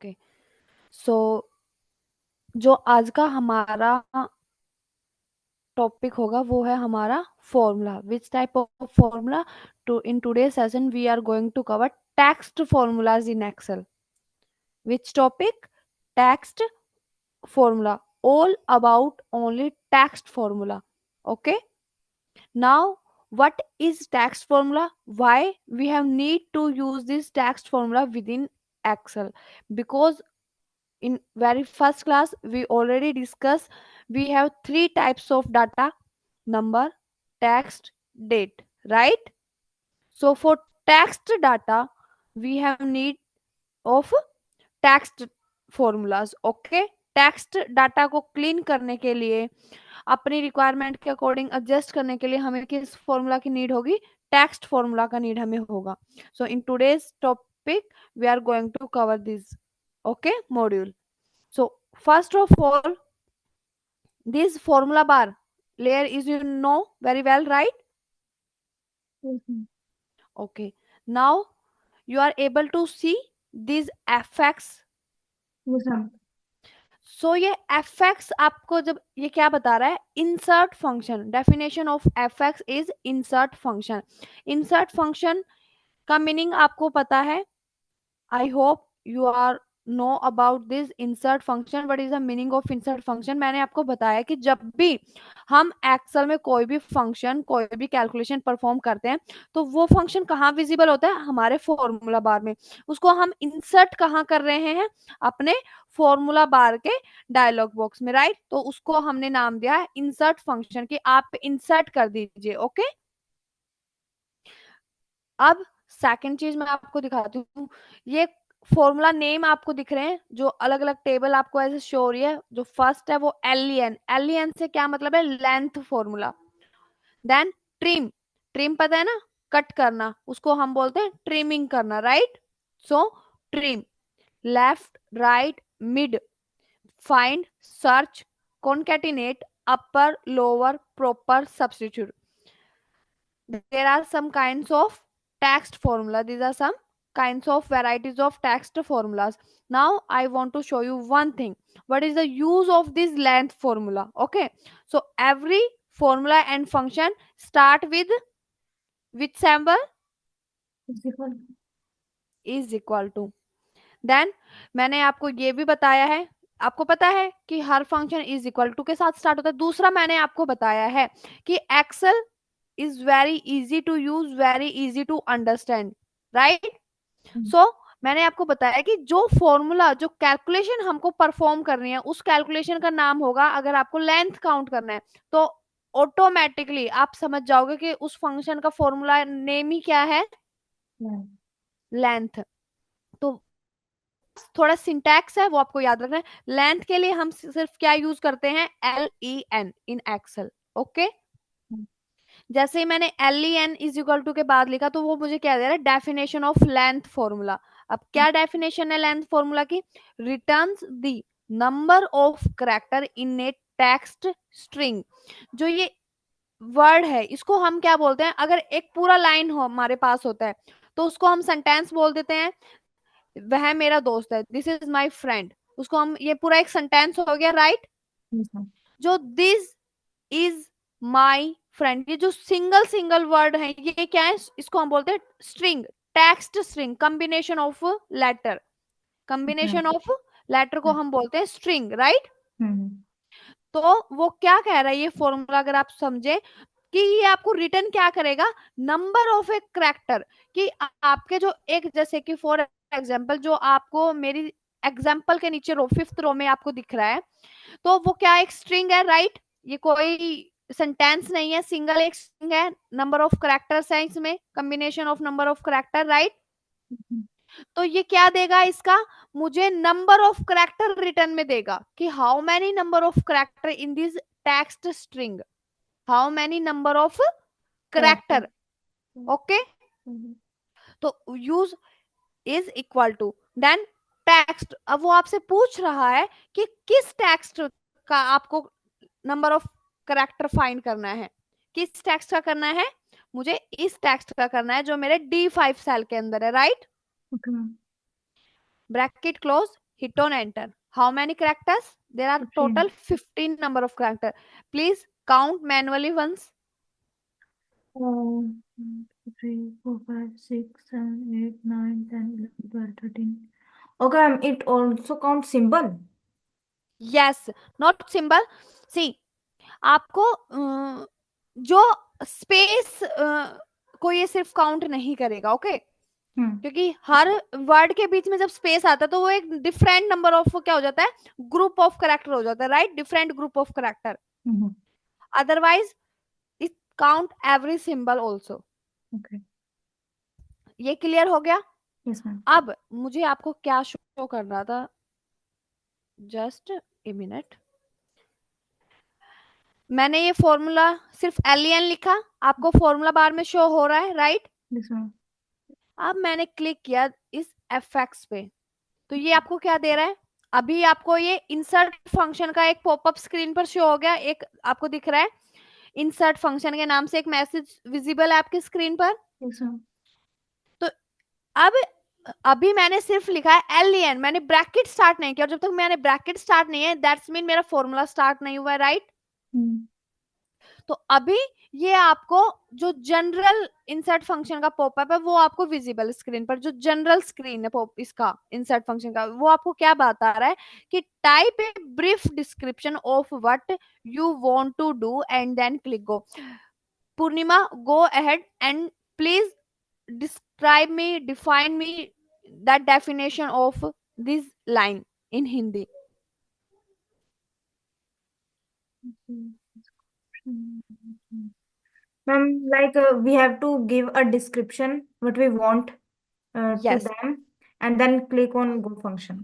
Okay, सो जो आज का हमारा टॉपिक होगा वो है हमारा formula. Which type of formula? To in today session we are going to cover text formulas in Excel. Which topic? Text formula. All about only text formula. Okay, now what is text formula? Why we have need to use this text formula within Excel? Because in very first class we already discussed we have three types of data: number, text, date, right? So for text data we have need of text formulas. Okay, text data को clean करने के लिए, अपनी requirement के according adjust करने के लिए हमें किस फॉर्मूला की नीड होगी? टेक्स्ट फॉर्मूला का नीड हमें होगा. So in today's topic we are going to cover this okay module. So first of all, this formula bar layer is you know very well, right? Yes, ma'am. Okay, now you are able to see these fx. Yes, ma'am. सो ये F x आपको जब ये क्या बता रहा है? Insert function. Definition of F X is insert function. Insert function का meaning आपको पता है. I hope you are know about this insert function. What is the meaning of insert function? मैंने आपको बताया कि जब भी हम एक्सेल में कोई भी फंक्शन, कोई भी कैलकुलेशन परफॉर्म करते हैं तो वो फंक्शन कहाँ विजिबल होता है? हमारे फॉर्मूला बार में. उसको हम इंसर्ट कहाँ कर रहे हैं? अपने फॉर्मूला बार के डायलॉग बॉक्स में, राइट? तो उसको हमने नाम दिया है इंसर्ट फंक्शन, कि आप इंसर्ट कर दीजिए. ओके, अब सेकंड चीज मैं आपको दिखाती हूँ. ये फॉर्मूला नेम आपको दिख रहे हैं, जो अलग अलग टेबल आपको ऐसे शो हो रही है. जो फर्स्ट है वो एलईएन. एलईएन से क्या मतलब है? Length formula. Then trim. Trim पता है ना? कट करना, उसको हम बोलते हैं ट्रिमिंग करना, right? So trim. Left, right, mid, find, search, concatenate, upper, lower, proper, substitute. There are some kinds of text formula. These are some kinds of varieties of text formulas. Now I want to show you one thing. What is the use of this length formula? Okay, so every formula and function start with which symbol? Is equal. Is equal to. Then मैंने आपको ये भी बताया है, आपको पता है कि हर फंक्शन इज इक्वल टू के साथ स्टार्ट होता है. दूसरा मैंने आपको बताया है कि Excel is very easy to use, very easy to understand, right? So मैंने आपको बताया कि जो फॉर्मूला, जो कैलकुलेशन हमको परफॉर्म करनी है, उस कैलकुलेशन का नाम होगा, अगर आपको लेंथ काउंट करना है तो ऑटोमेटिकली आप समझ जाओगे कि उस फंक्शन का फॉर्मूला नेम ही क्या है? Yeah. लेंथ. तो थोड़ा सिंटैक्स है वो आपको याद रखना है. लेंथ के लिए हम सिर्फ क्या यूज करते हैं? LEN इन एक्सेल. ओके, जैसे ही मैंने LEN इज इक्वल टू के बाद लिखा तो वो मुझे क्या दे रहा है? Definition of length formula. अब क्या डेफिनेशन है लेंथ फॉर्मूला की? Returns the number of character in A text string. जो ये वर्ड है इसको हम क्या बोलते हैं? अगर एक पूरा लाइन हो हमारे पास होता है तो उसको हम सेंटेंस बोल देते हैं. वह मेरा दोस्त है, दिस इज माई फ्रेंड. उसको हम, ये पूरा एक सेंटेंस हो गया, राइट? Yes, ma'am. जो दिस इज माई फ्रेंड, ये जो सिंगल सिंगल वर्ड है ये क्या है? इसको हम बोलते हैं string. Text string, combination of letter. Okay. Combination of letter को हम बोलते हैं स्ट्रिंग, राइट? Mm-hmm. तो वो क्या कह रहा है ये फॉर्मूला, अगर आप समझे कि ये आपको रिटर्न क्या करेगा? Number of a character. कि आपके जो एक, जैसे कि फॉर एग्जांपल जो आपको मेरी एग्जांपल के नीचे रो, फिफ्थ रो में आपको दिख रहा है, तो वो क्या एक स्ट्रिंग है, राइट? ये कोई सेंटेंस नहीं है, सिंगल एक स्ट्रिंग है. नंबर ऑफ करेक्टर्स है इसमें, combination of number of character, right? तो ये क्या देगा इसका? मुझे नंबर ऑफ करेक्टर रिटर्न में देगा कि how many number of character in this text string. How many number of Correct. Character. Okay, Mm-hmm. तो use is equal to then text. अब वो आपसे पूछ रहा है कि किस टेक्स्ट का आपको नंबर ऑफ करेक्टर फाइंड करना है. किस टेक्स्ट का करना है? मुझे इस टेक्स्ट का करना है जो मेरे D5 सेल के अंदर है, right? Okay, ma'am. Bracket close. hit on enter. How many characters? There are 15. total 15 number of character. Please count manually once. 1, 2, 3, 4, 5, 6, 7, 8, 9, 10, 11, 12, 13. Okay, it also counts symbol. Yes, not symbol. See, आपको जो space को ये सिर्फ count नहीं करेगा, okay? क्योंकि हर word के बीच में जब स्पेस आता है तो वो एक डिफरेंट नंबर ऑफ क्या हो जाता है, ग्रुप ऑफ करेक्टर हो जाता है, right? Different group of character. Otherwise it count every symbol also. Okay, ये क्लियर हो गया? Yes ma'am. अब मुझे आपको क्या शो करना था, जस्ट ए मिनट. मैंने ये फॉर्मूला सिर्फ एलियन लिखा, आपको फॉर्मूला बार में शो हो रहा है, राइट? Yes ma'am. अब मैंने क्लिक किया इस एफएक्स पे, तो ये आपको क्या दे रहा है? अभी आपको ये इंसर्ट फंक्शन का एक पॉपअप स्क्रीन पर शो हो गया, एक आपको दिख रहा है इंसर्ट फंक्शन के नाम से एक मैसेज विजिबल है आपकी स्क्रीन पर. Yes ma'am. तो अब अभी मैंने सिर्फ लिखा है एलियन, मैंने ब्रैकेट स्टार्ट नहीं किया, और जब तक मैंने ब्रैकेट स्टार्ट नहीं है दैट्स मीन मेरा फॉर्मूला स्टार्ट नहीं हुआ है, राइट? तो अभी ये आपको जो जनरल इंसर्ट फंक्शन का पॉपअप है वो आपको विजिबल स्क्रीन पर, जो जनरल स्क्रीन है इसका इंसर्ट फंक्शन का, वो आपको क्या बता रहा है कि type a brief description of what you want to do and then click go. Purnima, go ahead and please describe me, define me that definition of this line in Hindi. Ma'am, like we have to give a description what we want to yes. them and then click on go function.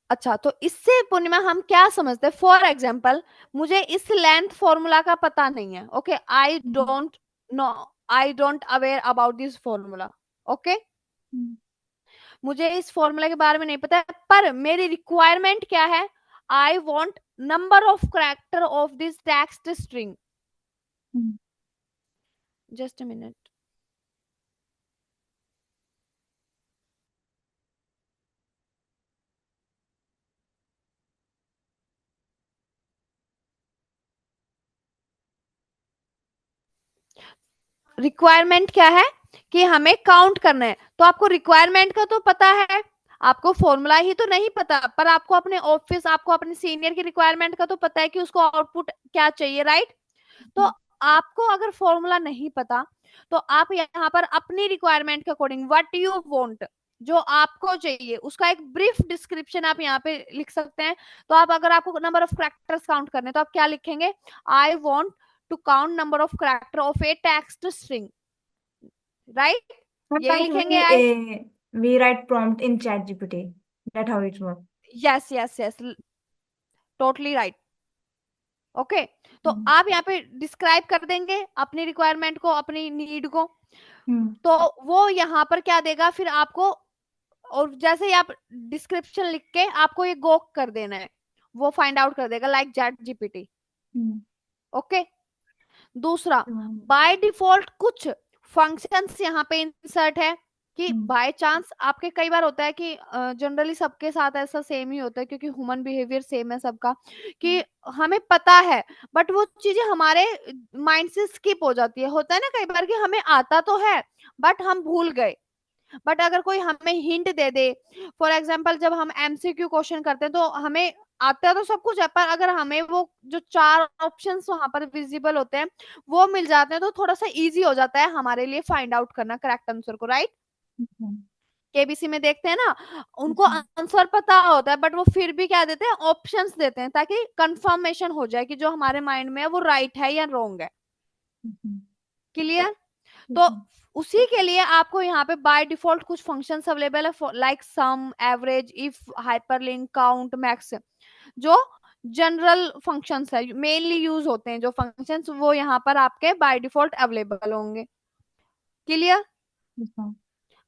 अच्छा, तो इससे पूर्णिमा हम क्या समझते हैं? For example, मुझे इस length formula का पता नहीं है, okay? I don't know, I don't aware about this formula, okay? मुझे इस फॉर्मूला के बारे में नहीं पता है, पर मेरी रिक्वायरमेंट क्या है? I want number of character of this text string. Just a minute. Requirement क्या है कि हमें काउंट करना है. तो आपको रिक्वायरमेंट का तो पता है, आपको फॉर्मूला ही तो नहीं पता, पर आपको अपने ऑफिस, आपको अपने सीनियर की रिक्वायरमेंट का तो पता है कि उसको आउटपुट क्या चाहिए, राइट? तो आपको अगर फॉर्मूला नहीं पता तो आप यहाँ पर अपनी रिक्वायरमेंट के अकॉर्डिंग व्हाट यू वांट, जो आपको चाहिए उसका एक ब्रीफ डिस्क्रिप्शन आप यहाँ पे लिख सकते हैं. तो आप अगर आपको नंबर ऑफ कैरेक्टर्स काउंट करने तो आप क्या लिखेंगे? I want to count number of character of a text string, right? यही Like लिखेंगे I. we write prompt in chat GPT. That how it works. Yes yes yes, totally right. Okay, तो आप यहाँ पे डिस्क्राइब कर देंगे अपनी requirement को, अपनी नीड को. तो वो यहाँ पर क्या देगा फिर आपको, और जैसे ही आप डिस्क्रिप्शन लिख के आपको ये गो कर देना है, वो फाइंड आउट कर देगा लाइक चैट जीपीटी. ओके. दूसरा, बाय डिफॉल्ट कुछ फंक्शंस यहाँ पे इंसर्ट है कि बाय चांस आपके कई बार होता है कि जनरली सबके साथ ऐसा सेम ही होता है, क्योंकि ह्यूमन बिहेवियर सेम है सबका, कि हमें पता है बट वो चीजें हमारे माइंड से स्किप हो जाती है. होता है ना कई बार कि हमें आता तो है बट हम भूल गए. बट अगर कोई हमें hint they they, for example जब हम एमसीक्यू क्वेश्चन करते हैं तो हमें आता तो सब कुछ है, पर अगर हमें वो जो 4 ऑप्शंस वहां पर विजिबल होते हैं वो मिल जाते हैं तो थोड़ा सा इजी हो जाता है हमारे लिए फाइंड आउट करना करेक्ट आंसर को, राइट? केबीसी में देखते हैं ना, उनको आंसर पता होता है बट वो फिर भी क्या देते हैं, ऑप्शंस देते हैं ताकि कंफर्मेशन हो जाए कि जो हमारे माइंड में है वो राइट है या रॉन्ग है. क्लियर? तो उसी के लिए आपको यहाँ पे बाय डिफॉल्ट कुछ फंक्शंस अवेलेबल है, like sum, average, if, hyperlink, count, max, जो जनरल फंक्शंस है, मेनली यूज होते हैं जो फंक्शंस, वो यहाँ पर आपके बाय डिफॉल्ट अवेलेबल होंगे. क्लियर?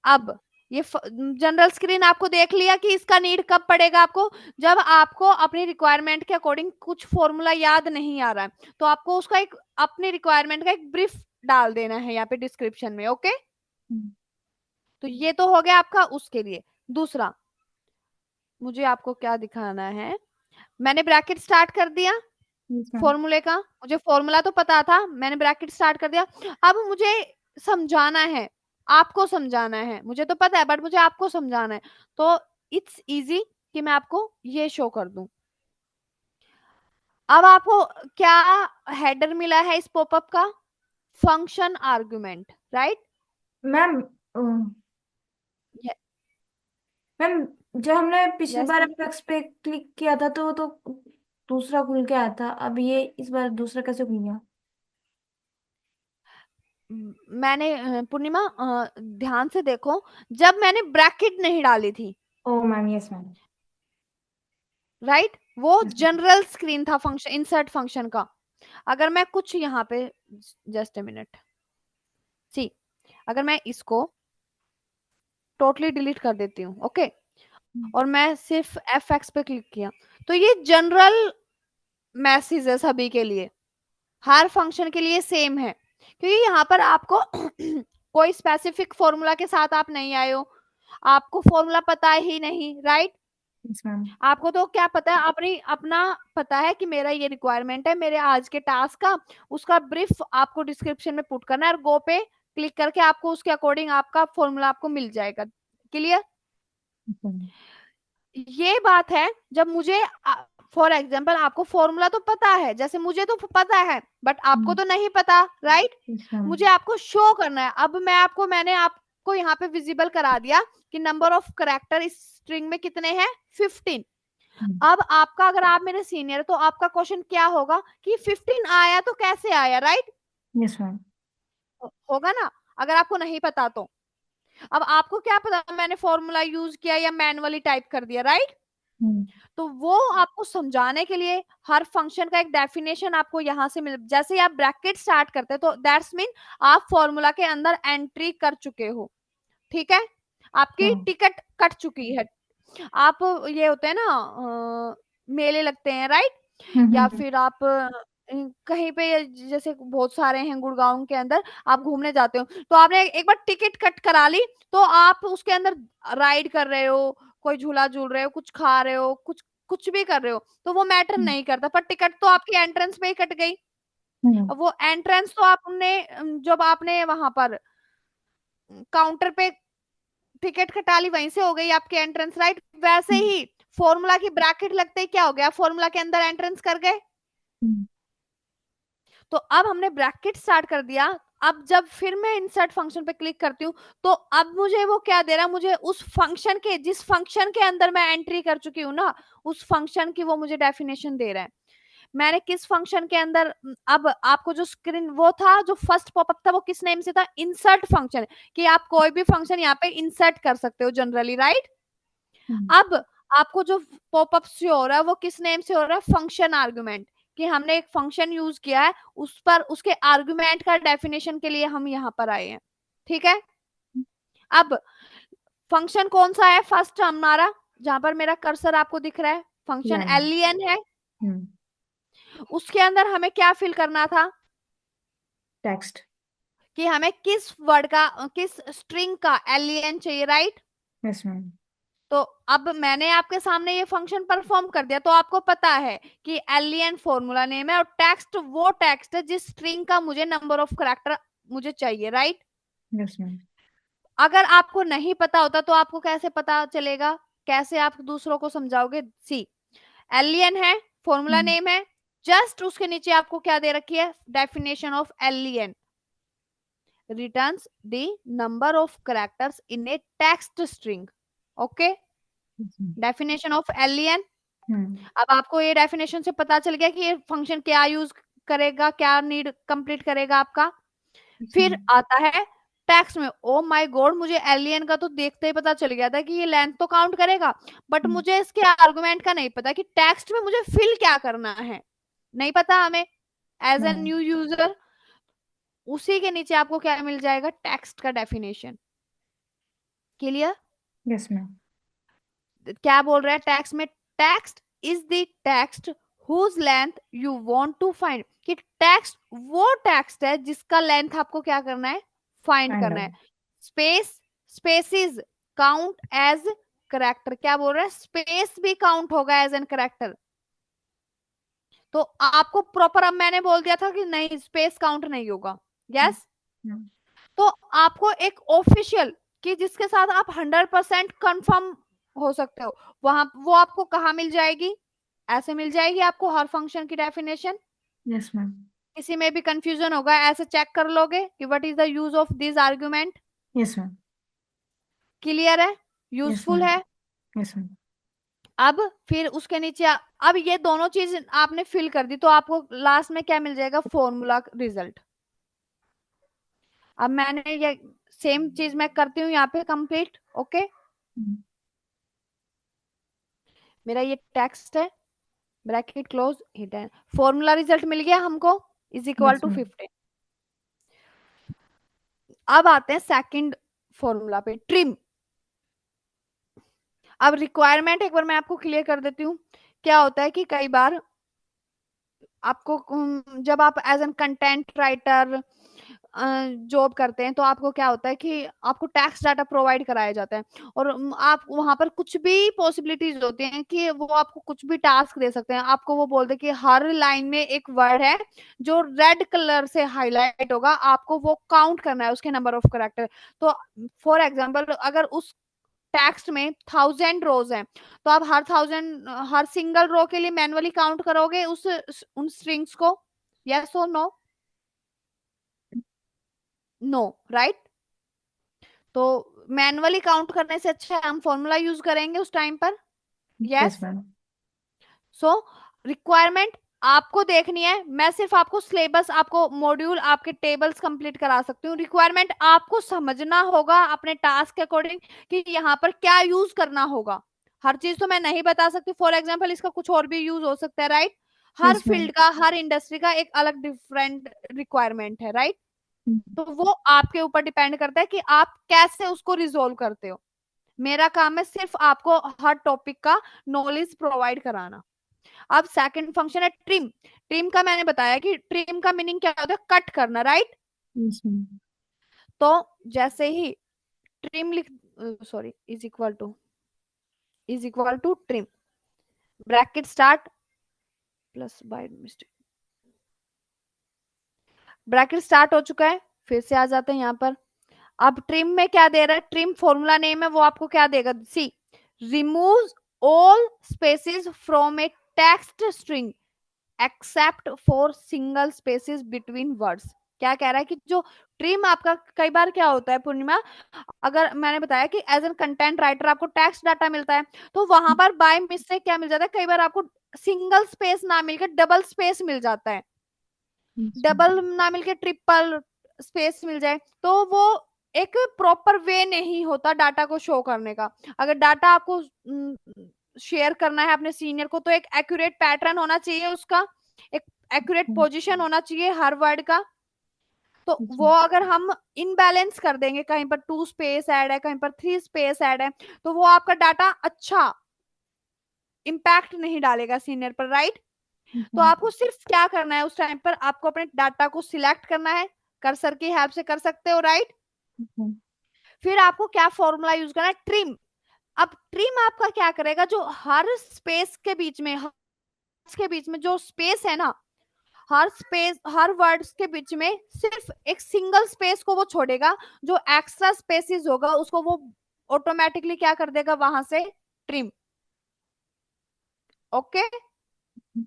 अब ये जनरल स्क्रीन आपको देख लिया कि इसका नीड कब पड़ेगा आपको, जब आपको अपनी रिक्वायरमेंट के अकॉर्डिंग कुछ फॉर्मूला याद नहीं आ रहा है तो आपको उसका एक अपनी रिक्वायरमेंट का एक ब्रीफ डाल देना है यहाँ पे डिस्क्रिप्शन में. ओके, तो ये तो हो गया आपका उसके लिए. दूसरा, मुझे आपको क्या दिखाना है, मैंने ब्रैकेट स्टार्ट कर दिया Yes, ma'am. फॉर्मूले का, मुझे फॉर्मूला तो पता था, मैंने ब्रैकेट स्टार्ट कर दिया। अब मुझे समझाना है, आपको समझाना है, मुझे तो पता है बट मुझे आपको समझाना है। तो इट्स इजी कि मैं आपको ये शो कर दूं। अब आपको क्या हेडर मिला है इस पॉपअप का, function argument, right? Ma'am ma'am जब हमने पिछली यस बार मैम। एपेक्स पे क्लिक किया था तो वो तो दूसरा खुल के आया था, अब ये इस बार दूसरा कैसे खुल गया? मैंने पूर्णिमा ध्यान से देखो, जब मैंने ब्रैकेट नहीं डाली थी, ओ मैम, यस मैम। राइट, वो यस मैम। जनरल स्क्रीन था फंक्शन, इंसर्ट फंक्शन का। अगर मैं कुछ यहाँ पे, जस्ट ए मिनट, सी, अगर मैं इसको टोटली डिलीट कर देती हूँ, ओके, और मैं सिर्फ एफ एक्स पे क्लिक किया, तो ये जनरल मैसेज है सभी के लिए, हर फंक्शन के लिए सेम है, क्योंकि यहाँ पर आपको कोई स्पेसिफिक फॉर्मूला के साथ आप नहीं आए हो, आपको फॉर्मूला पता ही नहीं, राइट? Yes ma'am. आपको तो क्या पता है, अपनी अपना पता है कि मेरा ये रिक्वायरमेंट है मेरे आज के टास्क का, उसका ब्रीफ आपको डिस्क्रिप्शन में पुट करना है और गो पे क्लिक करके आपको उसके अकॉर्डिंग आपका फॉर्मूला आपको मिल जाएगा। क्लियर? ये बात है जब मुझे, फॉर एग्जाम्पल आपको फॉर्मूला तो पता है, जैसे मुझे तो पता है बट आपको तो नहीं पता, राइट? Yes ma'am. मुझे आपको शो करना है। अब मैंने आपको यहाँ पे विजिबल करा दिया कि नंबर ऑफ करेक्टर इस स्ट्रिंग में कितने हैं, 15। अब आपका, अगर आप मेरे सीनियर तो आपका क्वेश्चन क्या होगा कि 15 आया तो कैसे आया, राइट? Yes ma'am. होगा ना, अगर आपको नहीं पता तो। अब आपको क्या पता मैंने फॉर्मूला यूज किया या मैनुअली टाइप कर दिया, राइट? तो वो आपको समझाने के लिए हर फंक्शन का एक डेफिनेशन आपको यहां से मिल, जैसे ही आप ब्रैकेट स्टार्ट करते हैं तो दैट्स मीन आप फॉर्मूला के अंदर एंट्री कर चुके हो, ठीक है, आपकी टिकट कट चुकी है। आप, ये होते हैं ना, मेले लगते हैं, राइट? या फिर आप कहीं पे, जैसे बहुत सारे हैं गुड़गांव के अंदर, आप घूमने जाते हो तो आपने एक बार टिकट कट करा ली, तो आप उसके अंदर राइड कर रहे हो, कोई झूला झूल रहे हो, कुछ खा रहे हो, कुछ कुछ भी कर रहे हो, तो वो मैटर नहीं करता, पर टिकट तो आपकी एंट्रेंस पे ही कट गई। अब वो एंट्रेंस तो आपने, जब आपने वहां पर काउंटर पे टिकट कटा ली, वहीं से हो गई आपकी एंट्रेंस, राइट? वैसे ही फॉर्मूला की ब्रैकेट लगते ही क्या हो गया, फॉर्मूला के अंदर एंट्रेंस कर गए। तो अब हमने ब्रैकेट स्टार्ट कर दिया। अब जब फिर मैं इंसर्ट फंक्शन पे क्लिक करती हूँ, तो अब मुझे वो क्या दे रहा है, मुझे उस फंक्शन के, जिस फंक्शन के अंदर मैं एंट्री कर चुकी हूँ ना, उस फंक्शन की वो मुझे डेफिनेशन दे रहा है। मैंने किस फंक्शन के अंदर, अब आपको जो स्क्रीन वो था, जो फर्स्ट पॉपअप था, वो किस नेम से था, इंसर्ट फंक्शन, कि आप कोई भी फंक्शन यहाँ पे इंसर्ट कर सकते हो जनरली, राइट? अब आपको जो पॉपअप से हो रहा है वो किस नेम से हो रहा है, फंक्शन आर्गुमेंट, कि हमने एक फंक्शन यूज किया है, उस पर उसके आर्गुमेंट का डेफिनेशन के लिए हम यहाँ पर आए हैं, ठीक है? अब फंक्शन कौन सा है फर्स्ट हमारा, जहां पर मेरा कर्सर आपको दिख रहा है, फंक्शन लाइन। एलियन है। उसके अंदर हमें क्या फिल करना था, टेक्स्ट। कि हमें किस वर्ड का, किस स्ट्रिंग का एलियन चाहिए, राइट? Yes ma'am. तो अब मैंने आपके सामने ये फंक्शन परफॉर्म कर दिया, तो आपको पता है कि एलियन फॉर्मूला नेम है और टेक्स्ट वो टेक्स्ट है जिस स्ट्रिंग का मुझे नंबर ऑफ करैक्टर मुझे चाहिए, राइट? Yes ma'am. अगर आपको नहीं पता होता तो आपको कैसे पता चलेगा, कैसे आप दूसरों को समझाओगे? सी, एलियन है, फॉर्मूला नेम है, जस्ट उसके नीचे आपको क्या दे रखी है, definition of alien returns the number of characters in A text string, okay, definition of alien. अब आपको ये डेफिनेशन से पता चल गया कि ये फंक्शन क्या यूज करेगा, क्या नीड कंप्लीट करेगा आपका। फिर आता है टेक्स्ट में, ओ माय गॉड, मुझे एलियन का तो देखते ही पता चल गया था कि ये लेंथ तो काउंट करेगा, बट मुझे इसके आर्गुमेंट का नहीं पता कि टेक्स्ट में मुझे फिल क्या करना है, नहीं पता हमें एज ए न्यू यूजर। उसी के नीचे आपको क्या मिल जाएगा, टेक्स्ट का डेफिनेशन। क्लियर? Yes ma'am. क्या बोल रहा है टेक्स्ट में, text is the text whose length you want to find, कि टेक्स्ट वो टेक्स्ट है जिसका लेंथ आपको क्या करना है, फाइंड फाइंड करना है। Out. Space, spaces count as character, क्या बोल रहे हैं, स्पेस भी काउंट होगा एज एन करेक्टर। तो आपको प्रॉपर, अब मैंने बोल दिया था कि नहीं स्पेस काउंट नहीं होगा, यस। हम्म, तो आपको एक ऑफिशियल कि जिसके साथ आप 100% कंफर्म हो सकते हो, वहां वो आपको कहाँ मिल जाएगी, ऐसे मिल जाएगी आपको हर फंक्शन की डेफिनेशन। Yes ma'am. किसी में भी कंफ्यूजन होगा ऐसे चेक कर लोगे कि what is the use of this argument. Yes ma'am. Clear है, यस यूजफुल मैम। है। Yes ma'am. अब फिर उसके नीचे अब ये दोनों चीज आपने फिल कर दी, तो आपको लास्ट में क्या मिल जाएगा, फॉर्मूला रिजल्ट। अब मैंने ये सेम चीज मैं करती हूँ यहाँ पे कंप्लीट, ओके। मेरा ये टेक्स्ट है, bracket close hidden, formula result मिल गया हमको, is equal yes to ma'am. 15। अब आते हैं सेकंड फॉर्मूला पे, ट्रिम। अब रिक्वायरमेंट एक बार मैं आपको क्लियर कर देती हूँ। क्या होता है कि कई बार आपको जब आप as an content writer job करते हैं, तो आपको क्या होता है कि आपको टैक्स डाटा प्रोवाइड कराया जाता है, और आप वहां पर कुछ भी पॉसिबिलिटीज होती हैं कि वो आपको कुछ भी टास्क दे सकते हैं। आपको वो बोलते हैं कि हर लाइन में एक वर्ड है जो रेड कलर से हाईलाइट होगा, आपको वो काउंट करना है उसके नंबर ऑफ करेक्टर। तो फॉर एग्जाम्पल अगर उस टेक्स्ट में 1000 रोज हैं, तो आप हर सिंगल रो के लिए मैनुअली काउंट करोगे उन स्ट्रिंग्स को, यस और नो, नो, राइट। तो मैनुअली काउंट करने से अच्छा है हम फॉर्मूला यूज करेंगे उस टाइम पर, यस यस। मैम। सो रिक्वायरमेंट आपको देखनी है, मैं सिर्फ आपको सिलेबस, आपको मॉड्यूल, आपके टेबल्स कंप्लीट करा सकती हूँ। रिक्वायरमेंट आपको समझना होगा अपने टास्क के अकॉर्डिंग कि यहाँ पर क्या यूज करना होगा। हर चीज तो मैं नहीं बता सकती, फॉर एग्जाम्पल इसका कुछ और भी यूज हो सकता है, राइट। हर यस मैम। फील्ड का, हर इंडस्ट्री का एक अलग डिफरेंट रिक्वायरमेंट है, राइट। तो वो आपके ऊपर डिपेंड करता है कि आप कैसे उसको रिजोल्व करते हो। मेरा काम है सिर्फ आपको हर टॉपिक का नॉलेज प्रोवाइड कराना। अब सेकंड फंक्शन है ट्रिम। ट्रिम का मैंने बताया कि ट्रिम का मीनिंग क्या होता है, कट करना, राइट। Yes ma'am. तो जैसे ही ट्रिम लिख, sorry, is equal to trim, bracket start, plus by mistake, bracket start हो चुका है। फिर से आ जाते हैं यहाँ पर। अब ट्रिम में क्या दे रहा है, ट्रिम फॉर्मूला नेम है, वो आपको क्या देगा, see, remove all spaces from a text string except for single spaces between words. क्या कह रहा है कि जो ट्रिम आपका, कई बार क्या होता है पूर्णिमा, अगर मैंने बताया कि एज एन कंटेंट राइटर आपको टेक्स्ट डाटा मिलता है, तो वहां पर बाय मिस्टेक क्या मिल जाता है, कई बार आपको सिंगल स्पेस ना मिलकर डबल स्पेस मिल जाता है, यस मैम। डबल ना मिलके ट्रिपल स्पेस मिल जाए, तो वो एक प्रॉपर वे नहीं होता डाटा को शो करने का। अगर डाटा आपको शेयर करना है अपने सीनियर को, तो एक एक्यूरेट पैटर्न होना चाहिए उसका, एक एक्यूरेट पोजीशन होना चाहिए हर वर्ड का। तो यस वो मैम। अगर हम इनबैलेंस कर देंगे, कहीं पर 2 स्पेस ऐड है, कहीं पर 3 स्पेस ऐड है, तो वो आपका डाटा अच्छा इम्पैक्ट नहीं डालेगा सीनियर पर, राइट। यस तो मैम। आपको सिर्फ क्या करना है, उस टाइम पर आपको अपने डाटा को सिलेक्ट करना है, कर्सर की हेल्प से कर सकते हो, राइट। Yes ma'am. फिर आपको क्या फॉर्मूला यूज करना है, ट्रिम। अब ट्रिम आपका क्या करेगा, जो हर स्पेस के बीच में, के बीच में जो स्पेस है ना, हर स्पेस, हर वर्ड्स के बीच में सिर्फ एक सिंगल स्पेस को वो छोड़ेगा, जो एक्स्ट्रा स्पेसिस होगा उसको वो ऑटोमेटिकली क्या कर देगा वहां से, ट्रिम, ओके। फिर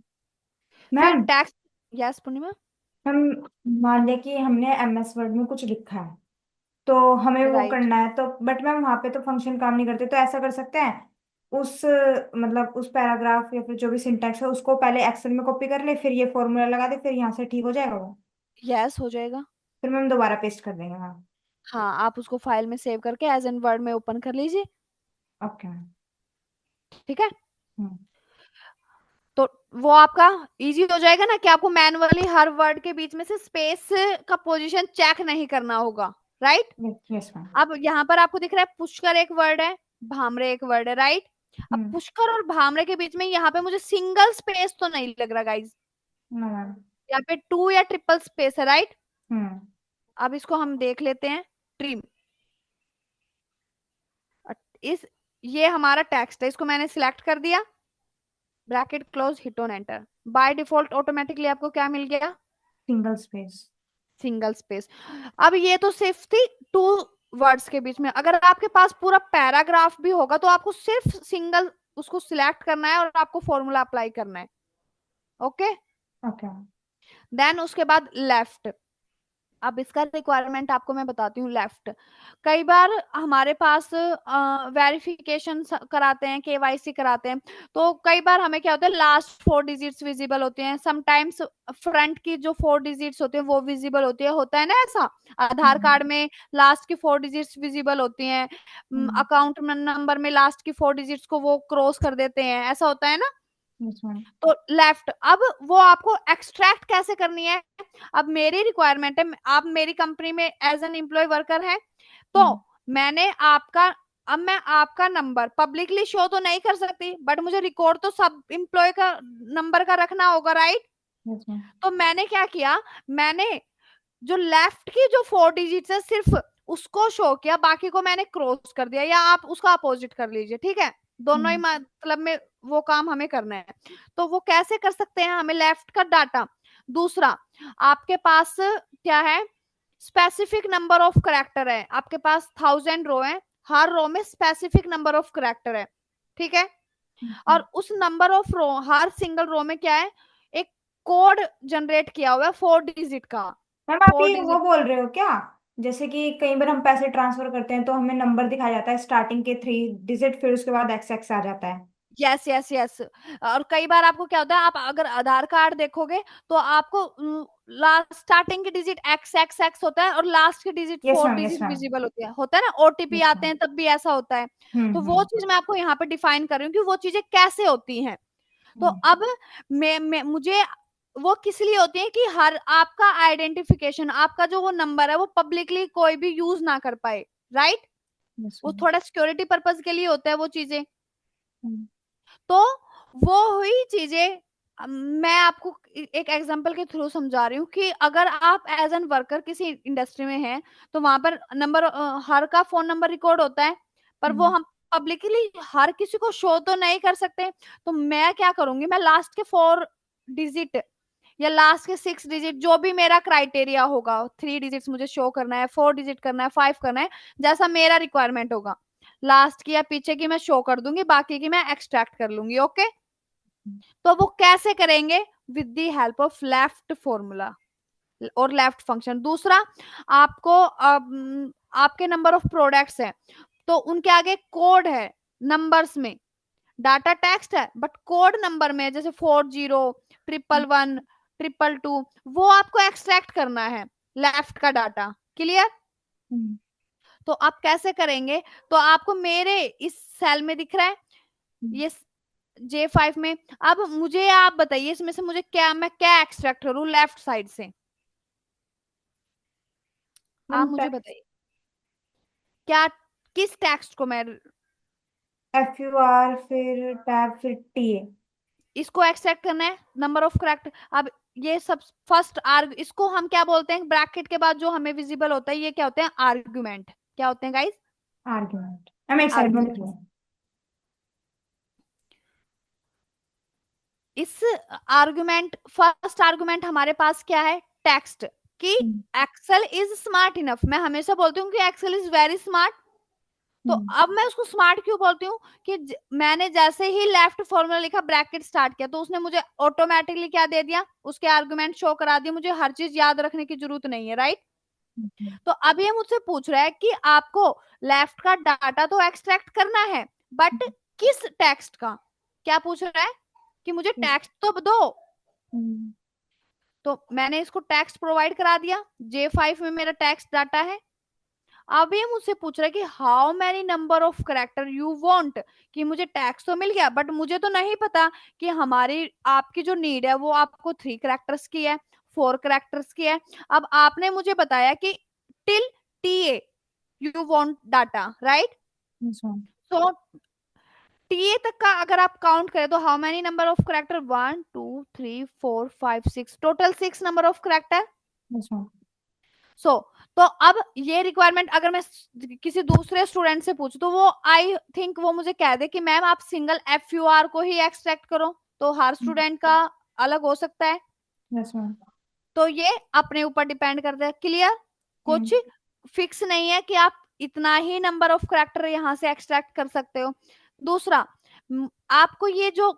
मैम, टेक्स्ट, यस पूर्णिमा, हम मान लें कि हमने एमएस वर्ड में कुछ लिखा है, तो हमें वो राइट, करना है, तो बट मैम वहां पे तो फंक्शन काम नहीं करते, तो ऐसा कर सकते हैं उस मतलब उस पैराग्राफ या फिर जो भी सिंटैक्स है उसको पहले एक्सेल में कॉपी कर ले, फिर ये फॉर्मूला लगा दे, फिर यहाँ से ठीक हो जाएगा वो। यस हो जाएगा। फिर मैम दोबारा पेस्ट कर देंगे। हाँ। हाँ, आप उसको फाइल में सेव करके एज एन वर्ड में ओपन कर लीजिए, ओके मैम। ठीक है। हम्म। तो वो आपका इजी हो जाएगा ना, कि आपको मैनुअली हर वर्ड के बीच में से स्पेस का पोजीशन चेक नहीं करना होगा, राइट। Yes ma'am. अब यहाँ पर आपको दिख रहा है पुष्कर एक वर्ड है, भामरे एक वर्ड है, राइट। अब हम्म। पुष्कर और भामरे के बीच में यहाँ पे मुझे सिंगल स्पेस तो नहीं लग रहा गाइज, नो मैम। यहाँ पे 2 या ट्रिपल स्पेस है, राइट। हम्म। अब इसको हम देख लेते हैं, ट्रिम, इस ये हमारा टेक्स्ट है, इसको मैंने सिलेक्ट कर दिया, bracket close, hit on enter. By default automatically आपको क्या मिल गया? Single space. Single space. अब ये तो सिर्फ थी टू वर्ड्स के बीच में, अगर आपके पास पूरा पैराग्राफ भी होगा तो आपको सिर्फ सिंगल उसको सिलेक्ट करना है और आपको फॉर्मूला अप्लाई करना है। Okay, okay. देन उसके बाद लेफ्ट। अब इसका रिक्वायरमेंट आपको मैं बताती हूँ। लेफ्ट, कई बार हमारे पास वेरिफिकेशन कराते हैं, केवाईसी कराते हैं, तो कई बार हमें क्या होता है, लास्ट फोर डिजिट्स विजिबल होते हैं, समटाइम्स फ्रंट की जो फोर डिजिट्स होते हैं वो विजिबल होती है, होता है ना ऐसा। आधार कार्ड में लास्ट की फोर डिजिट्स विजिबल होती हैं, अकाउंट नंबर में लास्ट की फोर डिजिट्स को वो क्रॉस कर देते हैं, ऐसा होता है ना। Yes ma'am. तो लेफ्ट, अब वो आपको एक्सट्रैक्ट कैसे करनी है? अब मेरी रिक्वायरमेंट है, आप मेरी कंपनी में एज एन एम्प्लॉय वर्कर हैं, तो मैंने आपका, अब मैं आपका नंबर पब्लिकली शो तो नहीं कर सकती, बट मुझे रिकॉर्ड तो सब एम्प्लॉय का नंबर का रखना होगा, राइट? Yes ma'am. तो मैंने क्या किया, मैंने जो लेफ्ट की जो फोर डिजिट्स है सिर्फ उसको शो किया, बाकी को मैंने क्रॉस कर दिया, या आप उसका अपोजिट कर लीजिए, ठीक है। दोनों ही मतलब में वो काम हमें करना है। तो वो कैसे कर सकते हैं? हमें लेफ्ट का डाटा। दूसरा, आपके पास क्या है, स्पेसिफिक नंबर ऑफ करेक्टर है, आपके पास 1000 रो है, हर रो में स्पेसिफिक नंबर ऑफ करेक्टर है, ठीक है। और उस नंबर ऑफ रो, हर सिंगल रो में क्या है, एक कोड जनरेट किया हुआ है 4 डिजिट का। मैम आप फोर ये वो डिजिट बोल रहे हो क्या? जैसे कि कई बार हम पैसे ट्रांसफर करते हैं तो हमें नंबर दिखाया जाता है स्टार्टिंग के 3 डिजिट, फिर उसके बाद एक्स एक्स आ जाता है। Yes yes yes. और कई बार आपको क्या होता है, आप अगर आधार कार्ड देखोगे तो आपको लास्ट स्टार्टिंग की डिजिट एक्स एक्स एक्स होता है और लास्ट की digit yes four ma'am. Yes digit ma'am. Visible होती है, होता है ना, ओटीपी यस आते मैम। हैं तब भी ऐसा होता है। तो वो हम्म। चीज मैं आपको यहाँ पे डिफाइन कर रही हूँ कि वो चीजें कैसे होती हैं। तो अब मुझे वो किस लिए होती है कि हर आपका आइडेंटिफिकेशन, आपका जो वो नंबर है वो पब्लिकली कोई भी यूज ना कर पाए, राइट? यस वो मैम। थोड़ा सिक्योरिटी पर्पज के लिए होता है वो चीजें। तो वो हुई चीजें। अब मैं आपको एक एग्जांपल के थ्रू समझा रही हूँ कि अगर आप एज एन वर्कर किसी इंडस्ट्री में हैं, तो वहां पर नंबर, हर का फोन नंबर रिकॉर्ड होता है, पर वो हम पब्लिकली हर किसी को शो तो नहीं कर सकते। तो मैं क्या करूंगी, मैं लास्ट के 4 डिजिट या लास्ट के 6 डिजिट, जो भी मेरा क्राइटेरिया होगा, 3 डिजिट्स मुझे शो करना है, 4 डिजिट करना है, 5 करना है, जैसा मेरा रिक्वायरमेंट होगा, लास्ट की या पीछे की मैं शो कर दूंगी, बाकी की मैं एक्सट्रैक्ट कर लूंगी। ओके, तो वो कैसे करेंगे? With the help of left formula और लेफ्ट फंक्शन। दूसरा, आपको आपके नंबर ऑफ प्रोडक्ट्स है, तो उनके आगे कोड है, नंबर्स में डाटा टेक्स्ट है बट कोड नंबर में है, जैसे 40, 111, 222, वो आपको एक्सट्रैक्ट करना है, लेफ्ट का डाटा। क्लियर? तो आप कैसे करेंगे? तो आपको मेरे इस सेल में दिख रहा है ये J5 में। अब मुझे आप बताइए इसमें से मुझे क्या, मैं क्या एक्सट्रैक्ट करूं लेफ्ट साइड से? मैम आप मुझे बताइए क्या, किस टेक्स्ट को मैं FUR फिर टैब फिर TA। इसको एक्सट्रैक्ट करना है, नंबर ऑफ करेक्ट। अब ये सब फर्स्ट आर्ग, इसको हम क्या बोलते हैं, ब्रैकेट के बाद जो हमें विजिबल होता है ये क्या होते हैं? आर्गुमेंट। क्या होते हैं गाइस? आर्ग्यूमेंट। मैम एक साइड में लिख आर्गुमेंट। लो। इस आर्गुमेंट, फर्स्ट आर्गुमेंट हमारे पास क्या है? टेक्स्ट। कि एक्सेल इज स्मार्ट इनफ, मैं हमेशा बोलती हूँ कि एक्सेल इज वेरी स्मार्ट। तो अब मैं उसको स्मार्ट क्यों बोलती हूँ कि मैंने जैसे ही लेफ्ट फॉर्मूला लिखा, ब्रैकेट स्टार्ट किया, तो उसने मुझे ऑटोमेटिकली क्या दे दिया, उसके आर्गुमेंट शो करा दिए, मुझे हर चीज याद रखने की जरूरत नहीं है, राइट? तो अब ये मुझसे पूछ रहा है कि आपको लेफ्ट का डाटा तो एक्सट्रैक्ट करना है, बट किस टेक्स्ट का? क्या पूछ रहा है कि मुझे टेक्स्ट तो दो। तो मैंने इसको टेक्स्ट प्रोवाइड करा दिया, J5 में मेरा टेक्स्ट डाटा है। अब ये मुझसे पूछ रहा है कि how many number of character you want, कि मुझे टैक्स तो मिल गया बट मुझे तो नहीं पता कि हमारी आपकी जो नीड है वो आपको 3 करेक्टर्स की है, 4 करेक्टर्स की है। अब आपने मुझे बताया कि till TA you want data, right? So TA तक का अगर आप काउंट करें तो how many number of character, 1 2 3 4 5 6, total 6 number of character. So तो अब ये रिक्वायरमेंट अगर मैं किसी दूसरे स्टूडेंट से पूछूं तो वो आई थिंक वो मुझे कह दे कि मैम आप सिंगल एफ यू आर को ही एक्सट्रैक्ट करो, तो हर स्टूडेंट का अलग हो सकता है। Yes ma'am. तो ये अपने ऊपर डिपेंड करता है। क्लियर? कुछ फिक्स नहीं है कि आप इतना ही नंबर ऑफ करेक्टर यहां से एक्सट्रैक्ट कर सकते हो। दूसरा, आपको ये जो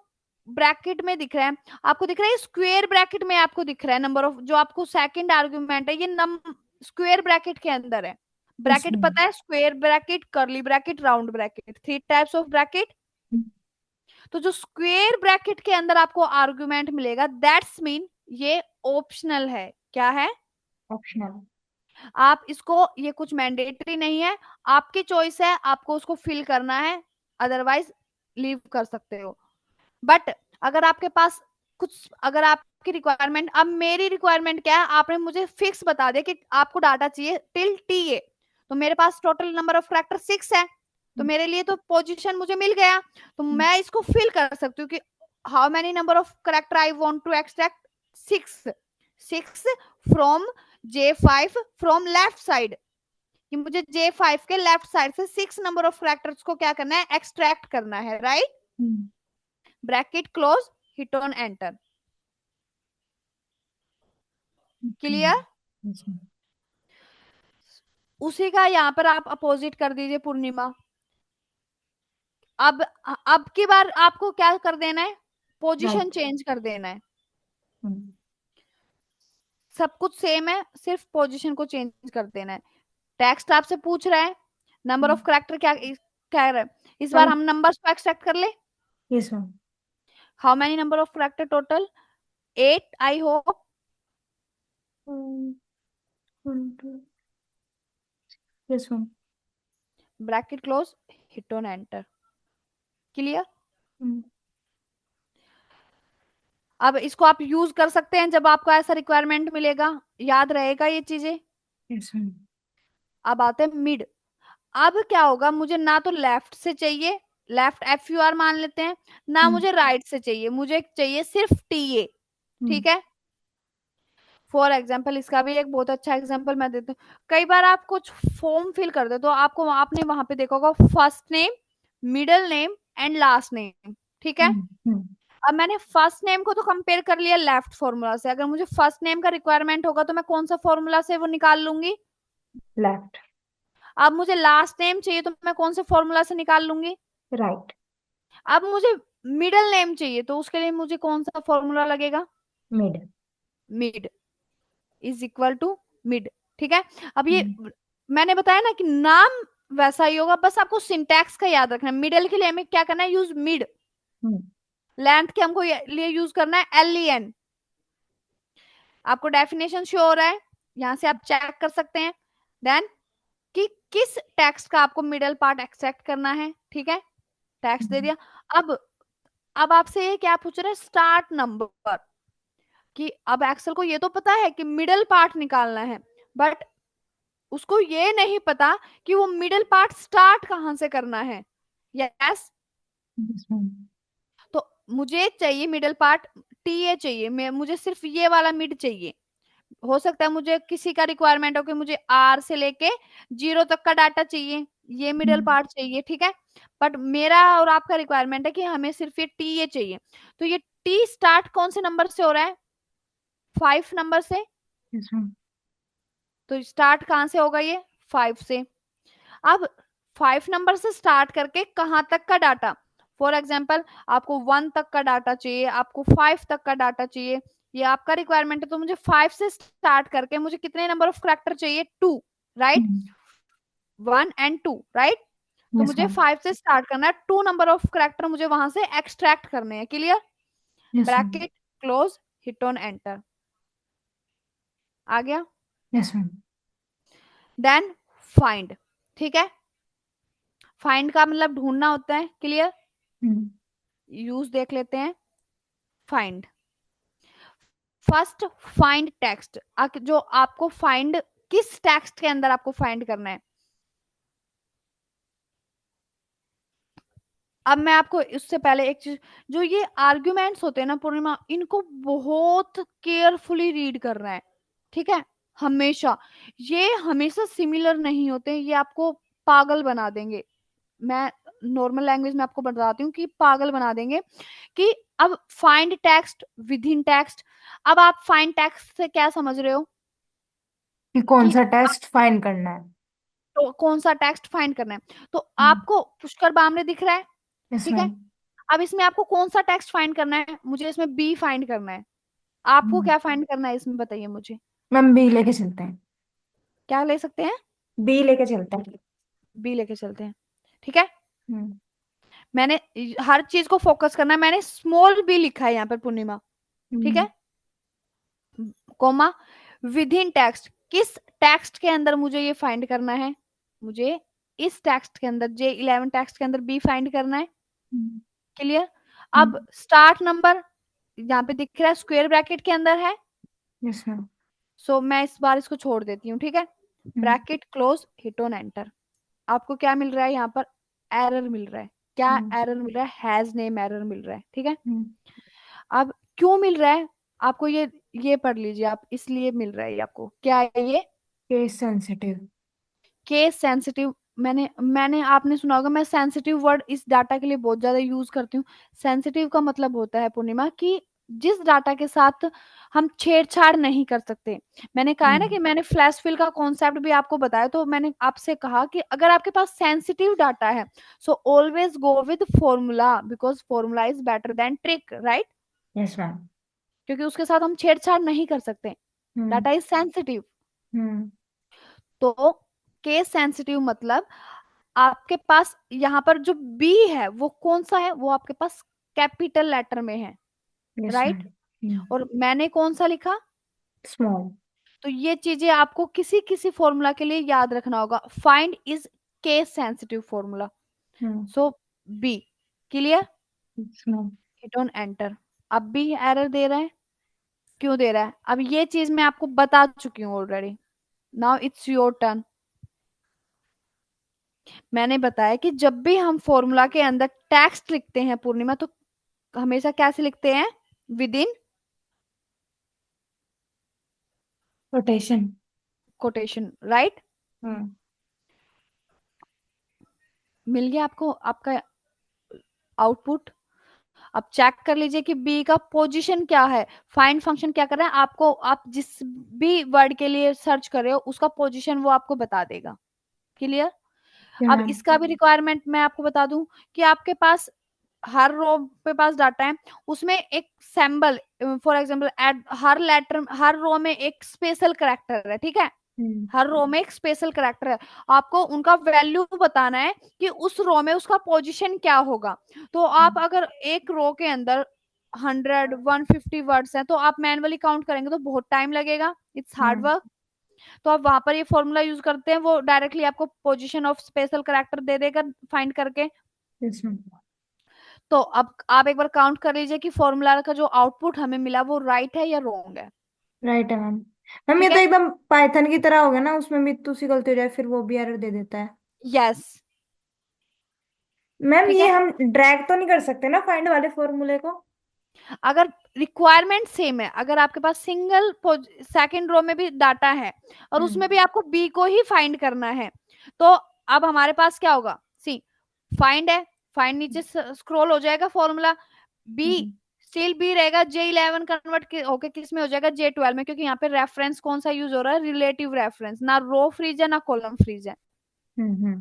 ब्रैकेट में दिख रहा है, आपको दिख रहा है स्क्वायर ब्रैकेट में आपको दिख रहा है नंबर ऑफ, जो आपको सेकंड आर्गुमेंट है ये स्क्वायर ब्रैकेट के अंदर है। Yes bracket ma'am. पता है, square bracket, curly bracket, round bracket, 3 types of bracket. तो जो स्क्वायर ब्रैकेट के अंदर आपको आर्गुमेंट मिलेगा, दैट्स मीन ये ऑप्शनल है। क्या है? ऑप्शनल। आप इसको, ये कुछ मैंडेटरी नहीं है, आपकी चॉइस है, आपको उसको फिल करना है, अदरवाइज लीव कर सकते हो। बट अगर आपके पास कुछ, अगर आपकी रिक्वायरमेंट, अब मेरी रिक्वायरमेंट क्या है, आपने मुझे फिक्स बता दिया कि आपको डाटा चाहिए टिल टी ए, तो मेरे पास टोटल नंबर ऑफ करेक्टर 6 है, तो मेरे लिए तो पोजीशन मुझे मिल गया, तो मैं इसको फिल कर सकती हूँ कि how many number of character I want to extract, 6, 6 from J5 from left side, कि मुझे J5 के लेफ्ट साइड से 6 नंबर ऑफ करेक्टर्स को क्या करना है, एक्सट्रैक्ट करना है, right? Bracket close, hit on enter. Clear? उसी का यहाँ पर आप अपोजिट कर दीजिए पूर्णिमा। अब की बार आपको क्या कर देना है, पोजीशन राइट। चेंज कर देना है। सब कुछ सेम है, सिर्फ पोजीशन को चेंज कर देना है। टेक्स्ट आपसे पूछ रहा है नंबर ऑफ करेक्टर क्या कह रहा है, इस बार हम नंबर्स को एक्सट्रैक्ट कर ले। Yes ma'am. How many number of character total, 8 I hope. Yes ma'am. Bracket close, hit on enter. Clear? अब इसको आप यूज कर सकते हैं जब आपको ऐसा रिक्वायरमेंट मिलेगा, याद रहेगा ये चीजें। Yes ma'am. अब आते हैं मिड। अब क्या होगा, मुझे ना तो लेफ्ट से चाहिए, लेफ्ट एफ यू आर मान लेते हैं, ना मुझे राइट से चाहिए, मुझे चाहिए सिर्फ टी ए। ठीक है? फॉर एग्जाम्पल, इसका भी एक बहुत अच्छा एग्जाम्पल मैं देती हूँ। कई बार आप कुछ फॉर्म फिल करते हो तो आपको, आपने वहां पे देखा होगा first name, middle name and last name. ठीक है? अब मैंने फर्स्ट नेम को तो कंपेयर कर लिया लेफ्ट फॉर्मूला से, अगर मुझे फर्स्ट नेम का रिक्वायरमेंट होगा तो मैं कौन सा फॉर्मूला से वो निकाल लूंगी, लेफ्ट। अब मुझे लास्ट नेम चाहिए तो मैं कौन से फॉर्मूला से निकाल लूंगी, राइट। अब मुझे मिडिल नेम चाहिए तो उसके लिए मुझे कौन सा फॉर्मूला लगेगा, mid. Mid is equal to mid. ठीक है? अब ये मैंने बताया ना कि नाम वैसा ही होगा, बस आपको सिंटैक्स का याद रखना है। मिडल के लिए हमें क्या करना है, यूज मिड। लेंथ के हमको लिए यूज करना है LEN। आपको डेफिनेशन शो हो रहा है, यहां से आप चेक कर सकते हैं। देन कि किस टेक्स्ट का आपको मिडल पार्ट एक्सट्रैक्ट करना है। ठीक है? टेक्स्ट दे दिया। अब अब आपसे ये क्या पूछ रहा है, स्टार्ट नंबर, कि अब एक्सेल को ये तो पता है कि मिडल पार्ट निकालना है, बट उसको ये नहीं पता कि वो मिडल पार्ट स्टार्ट कहां से करना है। यस? तो मुझे चाहिए मिडल पार्ट, टीए चाहिए, मुझे सिर्फ ये वाला मिड चाहिए। हो सकता है मुझे किसी का रिक्वायरमेंट हो कि मुझे R से लेके 0 तक का डाटा चाहिए, ये मिडल पार्ट चाहिए। ठीक है? बट मेरा और आपका रिक्वायरमेंट है कि हमें सिर्फ ये टी ए चाहिए, तो ये टी स्टार्ट कौन से नंबर से हो रहा है, 5 नंबर से। तो स्टार्ट कहां से होगा, ये 5 से। अब 5 नंबर से स्टार्ट करके कहां तक का डाटा, फॉर एग्जाम्पल आपको 1 तक का डाटा चाहिए, आपको 5 तक का डाटा चाहिए, ये आपका रिक्वायरमेंट है, तो मुझे 5 से स्टार्ट करके मुझे कितने नंबर ऑफ करेक्टर चाहिए, 2, राइट? 1 and 2, right? तो यस मुझे मैम। 5 से स्टार्ट करना है, 2 नंबर ऑफ करेक्टर मुझे वहां से एक्सट्रैक्ट करने हैं। Clear? Yes ma'am. Bracket close, hit on enter. आ गया? Yes ma'am. Then find. ठीक है? फाइंड का मतलब ढूंढना होता है। क्लियर? यूज देख लेते हैं। फाइंड, फर्स्ट फाइंड टेक्स्ट, जो आपको फाइंड, किस टेक्स्ट के अंदर आपको फाइंड करना है। अब मैं आपको इससे पहले एक चीज, जो ये आर्ग्यूमेंट्स होते हैं ना पूर्णिमा, इनको बहुत केयरफुली रीड करना है। ठीक है? हमेशा, ये हमेशा सिमिलर नहीं होते, ये आपको पागल बना देंगे। मैं नॉर्मल लैंग्वेज में आपको बताती हूँ कि पागल बना देंगे। कि अब find text with in text, अब आप फाइंड टेक्स्ट से क्या समझ रहे हो? कि कौन कि सा टेस्ट फाइंड करना है। तो कौन सा टेक्स्ट फाइंड करना है। तो हम्म। आपको पुष्कर बामरे दिख रहा है, यस ठीक है। मैम। अब इसमें आपको कौन सा टेक्स्ट फाइंड करना है? मुझे इसमें बी फाइंड करना है। आपको हम्म। क्या फाइंड करना है इसमें, बताइए मुझे। मैम बी लेके चलते हैं। क्या ले सकते हैं? बी लेके चलते हैं। बी लेके चलते हैं, ठीक है। हम्म। मैंने हर चीज को फोकस करना है, मैंने स्मॉल बी लिखा है यहाँ पर पूर्णिमा, ठीक हम्म। है। कोमा, विद इन टेक्स्ट, किस टेक्स्ट के अंदर मुझे ये फाइंड करना है? मुझे इस टेक्स्ट के अंदर, J11 टेक्स्ट के अंदर बी फाइंड करना है। हम्म। क्लियर। अब हम्म। स्टार्ट नंबर यहाँ पे दिख रहा है, स्क्वायर ब्रैकेट के अंदर है। Yes ma'am. सो मैं इस बार इसको छोड़ देती हूँ, ठीक है। Hmm. Bracket close, hit on enter. आपको क्या मिल रहा है यहाँ पर? एरर मिल रहा है। क्या हम्म। एरर मिल रहा है? हैज नेम एरर मिल रहा है, ठीक है। हम्म। अब क्यों मिल रहा है आपको ये पढ़ लीजिए आप, इसलिए मिल रहा है ये आपको। क्या है ये? Case sensitive. Case sensitive. मैंने मैंने आपने सुना होगा, मैं सेंसिटिव वर्ड इस डाटा के लिए बहुत ज्यादा यूज करती हूँ। सेंसिटिव का मतलब होता है पूर्णिमा कि जिस डाटा के साथ हम छेड़छाड़ नहीं कर सकते। मैंने कहा है ना हम्म। कि मैंने फ्लैश फिल का कॉन्सेप्ट भी आपको बताया, तो मैंने आपसे कहा कि अगर आपके पास सेंसिटिव डाटा है, so always go with formula, because formula is better than trick, right. Yes ma'am. क्योंकि उसके साथ हम छेड़छाड़ नहीं कर सकते, hmm. Data is sensitive. Hmm. तो केस सेंसिटिव मतलब आपके पास यहाँ पर जो बी है वो कौन सा है? वो आपके पास कैपिटल लेटर में है, यस राइट। मैम। और मैंने कौन सा लिखा? स्मॉल। तो ये चीजें आपको किसी किसी फॉर्मूला के लिए याद रखना होगा। Find is case sensitive formula, hmm. So B. Clear. Yes ma'am. Hit on enter. अब भी एरर दे रहा है, क्यों दे रहा है? अब ये चीज मैं आपको बता चुकी हूँ already. Now it's your turn. मैंने बताया कि जब भी हम फॉर्मूला के अंदर टेक्स्ट लिखते हैं पूर्णिमा, तो हमेशा कैसे लिखते हैं? With in rotation. Quotation, right. Hmm. मिल गया आपको आपका आउटपुट। अब चेक कर लीजिए कि बी का पोजीशन क्या है। फाइंड फंक्शन क्या कर रहा है आपको, आप जिस भी वर्ड के लिए सर्च कर रहे हो उसका पोजीशन वो आपको बता देगा। क्लियर। क्या अब मैम। इसका भी रिक्वायरमेंट मैं आपको बता दूं कि आपके पास हर रो पे पास डाटा है, उसमें एक सिंबल, फॉर एग्जांपल एट हर लेटर, हर रो में एक स्पेशल करेक्टर है, ठीक है। हम्म। हर रो में एक स्पेशल करेक्टर है, आपको उनका वैल्यू बताना है कि उस रो में उसका पोजीशन क्या होगा। तो आप अगर एक रो के अंदर 100 150 वर्ड्स हैं, तो आप मैनुअली काउंट करेंगे तो बहुत टाइम लगेगा, इट्स हार्ड हम्म। वर्क। तो आप वहां पर ये फॉर्मूला यूज करते हैं, वो डायरेक्टली आपको पोजीशन ऑफ स्पेशल करेक्टर दे देगा फाइंड करके। Yes ma'am. तो अब आप एक बार काउंट कर लीजिए कि फॉर्मूला का जो आउटपुट हमें मिला वो राइट है या रॉन्ग है। राइट है मैम। मैम ये ठीक तो है। एकदम पाइथन की तरह हो गया ना, उसमें भी तुसी गलती हो जाए फिर वो भी एरर दे देता है। यस। मैम ठीक ये है। हम ड्रैग तो नहीं कर सकते ना फाइंड वाले फॉर्मूले को। अगर रिक्वायरमेंट सेम है, अगर आपके पास सिंगल सेकंड रो में भी डाटा है और उसमें भी हम्म। आपको बी को ही फाइंड करना है, तो अब हमारे पास क्या होगा? सी, फाइंड है, फाइंड नीचे स्क्रॉल हो जाएगा formula, B hmm. Still B रहेगा, J11 कन्वर्ट होके किस में हो जाएगा? J12 में, क्योंकि यहाँ पे रेफरेंस कौन सा यूज हो रहा है? रिलेटिव रेफरेंस, ना रो फ्रीज है ना कॉलम फ्रीज है, हम्म।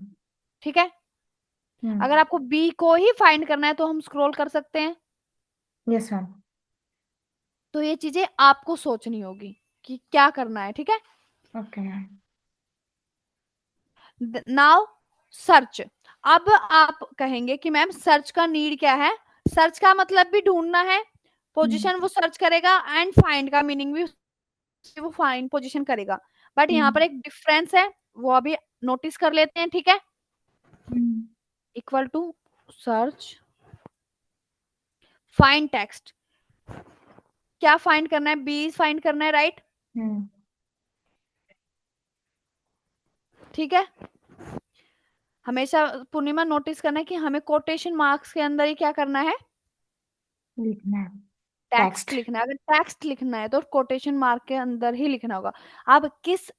ठीक है। अगर हम्म। आपको बी को ही फाइंड करना है तो हम स्क्रॉल कर सकते हैं। Yes ma'am. तो ये चीजें आपको सोचनी होगी कि क्या करना है, ठीक है। Okay ma'am. Now search. अब आप कहेंगे कि मैम सर्च का नीड क्या है? सर्च का मतलब भी ढूंढना है, हम्म। पोजीशन वो सर्च करेगा, एंड फाइंड का मीनिंग भी वो फाइंड पोजीशन करेगा। बट यहाँ पर हम्म। एक डिफरेंस है, वो अभी नोटिस कर लेते हैं, ठीक है। Hmm. Equal to search find text. क्या फाइंड करना है? बी फाइंड करना है, राइट। हम्म। ठीक है। हमेशा पूर्णिमा नोटिस करना है कि हमें कोटेशन मार्क्स के अंदर ही क्या करना है? लिखना है। टेक्स्ट। टेक्स्ट लिखना है, अगर टेक्स्ट लिखना है तो कोटेशन मार्क के अंदर ही लिखना होगा। अब किस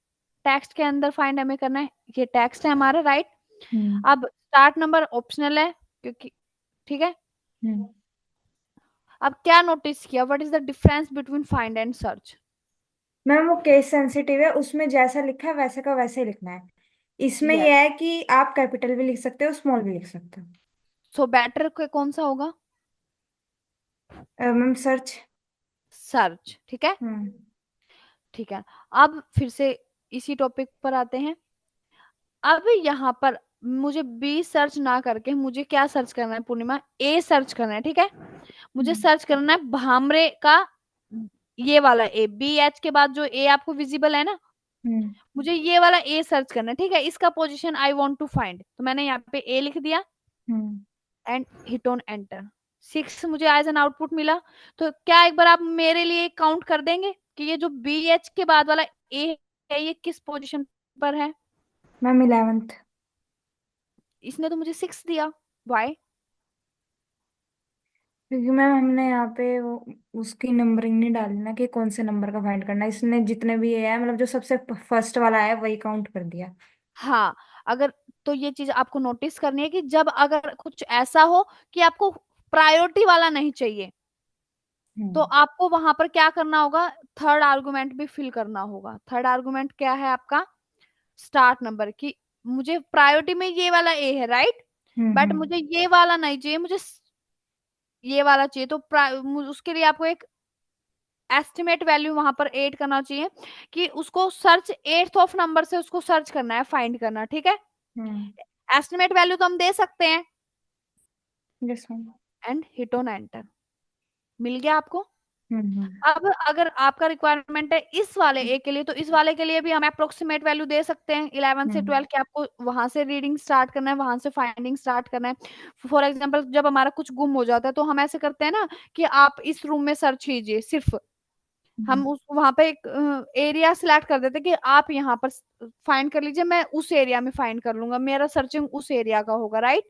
टेक्स्ट के अंदर फाइंड हमें करना है, ये टेक्स्ट है हमारा, राइट। हम्म। अब स्टार्ट नंबर ऑप्शनल है क्योंकि, ठीक है। हम्म। अब क्या नोटिस किया, what is the difference between find and search? Ma'am वो केस सेंसिटिव है, उसमें जैसा लिखा है वैसे का वैसे ही लिखना है। इसमें यस, यह है कि आप कैपिटल भी लिख सकते हो, स्मॉल भी लिख सकते हो। सो बेटर कौन सा होगा? Ma'am search. सर्च, ठीक है। हम्म। ठीक है, अब फिर से इसी टॉपिक पर आते हैं। अब यहाँ पर मुझे बी सर्च ना करके मुझे क्या सर्च करना है पूर्णिमा, ए सर्च करना है, ठीक है। मुझे हम्म। सर्च करना है भामरे का, ये वाला ए, बी एच के बाद जो ए आपको विजिबल है ना, हम्म। मुझे ये वाला ए सर्च करना है, ठीक है। इसका position I want to find, तो मैंने यहाँ पे ए लिख दिया hmm. And hit on enter. 6 मुझे एज एन आउटपुट मिला। तो क्या एक बार आप मेरे लिए काउंट कर देंगे कि ये जो बी एच के बाद वाला ए है ये किस पोजीशन पर है? Ma'am 11th। इसने तो मुझे 6 दिया, वाई? क्योंकि मैम हमने यहाँ पे वो उसकी नंबरिंग नहीं डाली ना कि कौन से नंबर का फाइंड करना है, इसने जितने भी ये है मतलब जो सबसे फर्स्ट वाला है वही काउंट कर दिया। हाँ, अगर, तो ये चीज आपको नोटिस करनी है कि जब अगर कुछ ऐसा हो कि आपको प्रायोरिटी वाला नहीं चाहिए, तो हम्म। आपको वहां पर क्या करना होगा, थर्ड आर्गुमेंट भी फिल करना होगा। थर्ड आर्गुमेंट क्या है आपका, स्टार्ट नंबर की। मुझे प्रायोरिटी में ये वाला ए है, राइट, बट हम्म। मुझे ये वाला नहीं चाहिए, मुझे ये वाला चाहिए। तो उसके लिए आपको एक एस्टिमेट वैल्यू वहां पर ऐड करना चाहिए कि उसको सर्च एट्थ ऑफ नंबर से उसको सर्च करना है, फाइंड करना, ठीक है। हम्म। एस्टिमेट वैल्यू तो हम दे सकते हैं, yes ma'am. And hit on enter. मिल गया आपको। हम्म। अब अगर आपका रिक्वायरमेंट है इस वाले ए के लिए, तो इस वाले के लिए भी हम अप्रोक्सीमेट वैल्यू दे सकते हैं 11 से हम्म। 12 की। आपको वहां से रीडिंग स्टार्ट करना है, वहां से फाइंडिंग स्टार्ट करना है। फॉर एग्जांपल जब हमारा कुछ गुम हो जाता है तो हम ऐसे करते हैं ना कि आप इस रूम में सर्च कीजिए सिर्फ, हम्म। हम उस वहां पे एक एरिया सिलेक्ट कर देते हैं कि आप यहाँ पर फाइंड कर लीजिए, मैं उस एरिया में फाइंड कर लूंगा, मेरा सर्चिंग उस एरिया का होगा, right.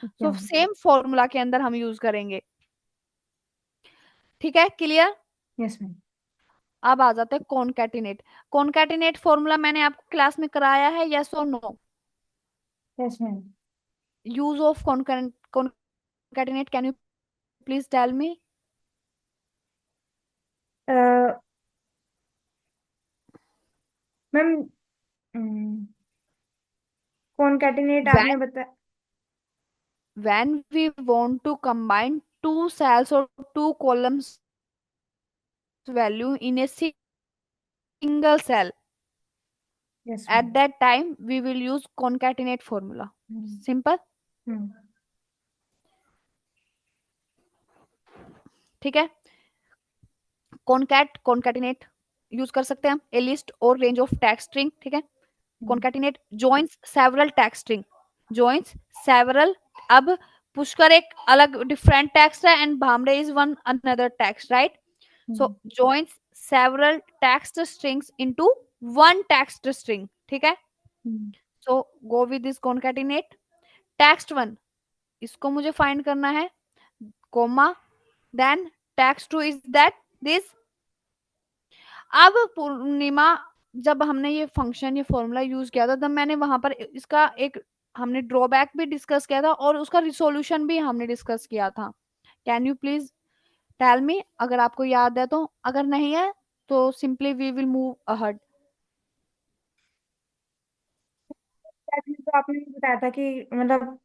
Okay so ma'am. Same formula के अंदर हम यूज करेंगे, ठीक है, क्लियर। Yes ma'am. अब आ जाते हैं कॉनकैटिनेट। कॉनकैटिनेट फॉर्मूला मैंने आपको क्लास में कराया है, यस और no? Yes ma'am. Use of concatenate, can you please tell me? Ma'am concatenate आपने when बताया। when we want to combine two cells or two columns value in a single cell, yes at ma'am. that time we will use concatenate formula. Hmm. Simple, hmm. ठीक है। Concatenate use कर सकते हैं हम a list और range of tag string, ठीक है। Hmm. Concatenate joins several tag string, joins several. अब पुष्कर एक अलग डिफरेंट टेक्स्ट है and Bhamre is one another text, right. So hmm. Joins several text strings into one text string, ठीक है। Hmm. So go with this concatenate. Text one, इसको मुझे find करना है, comma, then text two is that this. अब पूर्णिमा, जब हमने ये फंक्शन, ये फॉर्मूला यूज किया था, तब मैंने वहां पर इसका एक, हमने ड्रॉबैक भी डिस्कस किया था और उसका रिसोल्यूशन भी हमने डिस्कस किया था। Can you please tell me, अगर आपको याद है तो, अगर नहीं है तो simply we will move ahead. तो आपने बताया था कि मतलब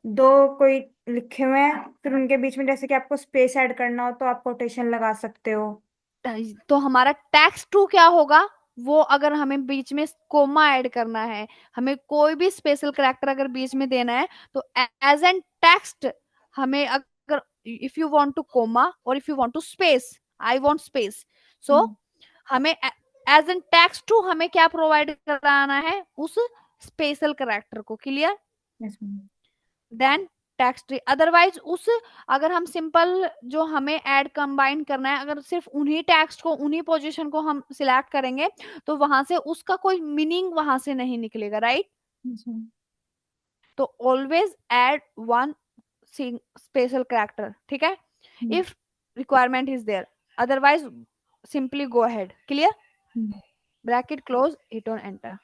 दो कोई लिखे हुए हैं, फिर उनके बीच में जैसे कि आपको स्पेस ऐड करना हो तो आप कोटेशन लगा सकते हो। तो हमारा टेक्स्ट टू क्या होगा, वो अगर हमें बीच में कोमा ऐड करना है, हमें कोई भी स्पेशल करेक्टर अगर बीच में देना है, तो एज एन टेक्स्ट हमें, अगर if you want to comma और if you want to space, I want space, so hmm. हमें एज एन टेक्स्ट टू हमें क्या प्रोवाइड कराना है, उस स्पेशल करेक्टर को, clear. Yes ma'am. Then text three, otherwise उस, अगर हम सिंपल जो हमें ऐड कंबाइन करना है, अगर सिर्फ उन्हीं टेक्स्ट को, उन्हीं पोजीशन को हम सिलेक्ट करेंगे, तो वहां से उसका कोई मीनिंग वहां से नहीं निकलेगा, राइट। Yes ma'am. तो always add one special character, ठीक है, hmm. If requirement is there. Otherwise simply go ahead. Clear? Hmm, bracket close, hit on enter.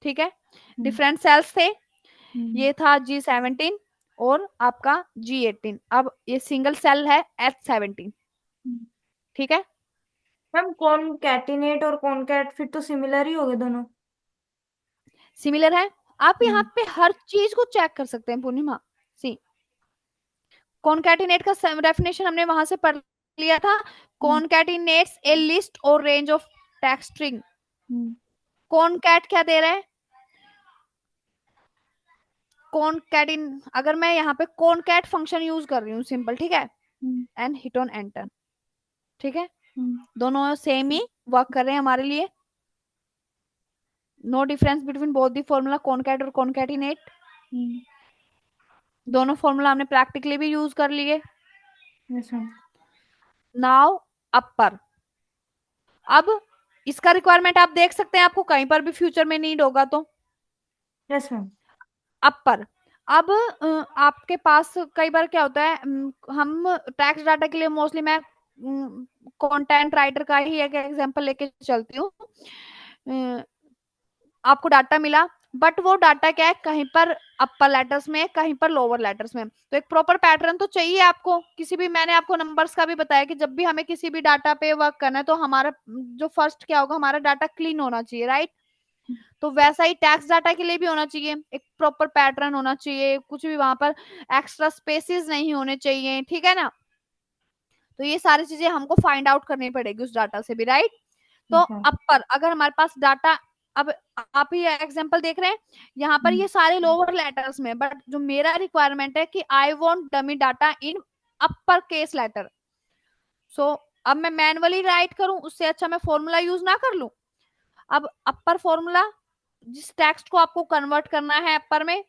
ठीक है, हम्म, डिफरेंट सेल्स थे, हम्म, ये था G17 और आपका G18। अब ये सिंगल सेल है H17। हम्म। ठीक है, मैम कौन कैटिनेट और कौन कैट फिर तो सिमिलर ही हो गए दोनों। सिमिलर है। आप यहाँ हम्म, पे हर चीज को चेक कर सकते हैं पूर्णिमा। सी, कॉनकैटिनेट का डेफिनेशन हमने वहां से पढ़ लिया था। हम्म, कॉनकैटिनेट्स ए लिस्ट और range of text string. Hmm, concat क्या दे रहा है? कॉनकैटिन, अगर मैं यहाँ पे कॉनकैट फंक्शन यूज कर रही हूँ सिंपल, ठीक है, हम्म, एंड हिट ऑन एंटर। ठीक है, हम्म, दोनों सेम ही वर्क कर रहे हैं हमारे लिए। No difference between both the formula concat और कॉनकैटिनेट। हम्म। दोनों फॉर्मूला हमने प्रैक्टिकली भी यूज कर लिए। Yes ma'am. Now upper. अब इसका रिक्वायरमेंट आप देख सकते हैं, आपको कहीं पर भी फ्यूचर में नीड होगा तो। Yes ma'am. अपर, अब आपके पास कई बार क्या होता है, हम टैक्स डाटा के लिए मोस्टली मैं कंटेंट राइटर का ही एक एग्जांपल लेके चलती हूँ। आपको डाटा मिला, बट वो डाटा क्या है, कहीं पर अपर लेटर्स में, कहीं पर लोअर लेटर्स में। तो एक प्रॉपर पैटर्न तो चाहिए आपको किसी भी, मैंने आपको नंबर्स का भी बताया कि जब भी हमें किसी भी डाटा पे वर्क करना है तो हमारा जो फर्स्ट क्या होगा, हमारा डाटा क्लीन होना चाहिए, राइट? तो वैसा ही टैक्स डाटा के लिए भी होना चाहिए, एक प्रॉपर पैटर्न होना चाहिए, कुछ भी वहां पर एक्स्ट्रा स्पेसेस नहीं होने चाहिए, ठीक है ना? तो ये सारी चीजें हमको फाइंड आउट करनी पड़ेगी उस डाटा से भी, राइट? तो यस मैम। अपर, अगर हमारे पास डाटा, अब आप ही एग्जांपल देख रहे हैं, यहाँ पर हम्म, ये सारे लोअर लेटर्स में, बट जो मेरा रिक्वायरमेंट है कि I want dummy data in upper case letter. So अब मैं मैनुअली राइट करूं, उससे अच्छा मैं फॉर्मूला यूज ना कर लूं। अब अपर फॉर्मूला, जिस टेक्स्ट को आपको कन्वर्ट करना है अपर में,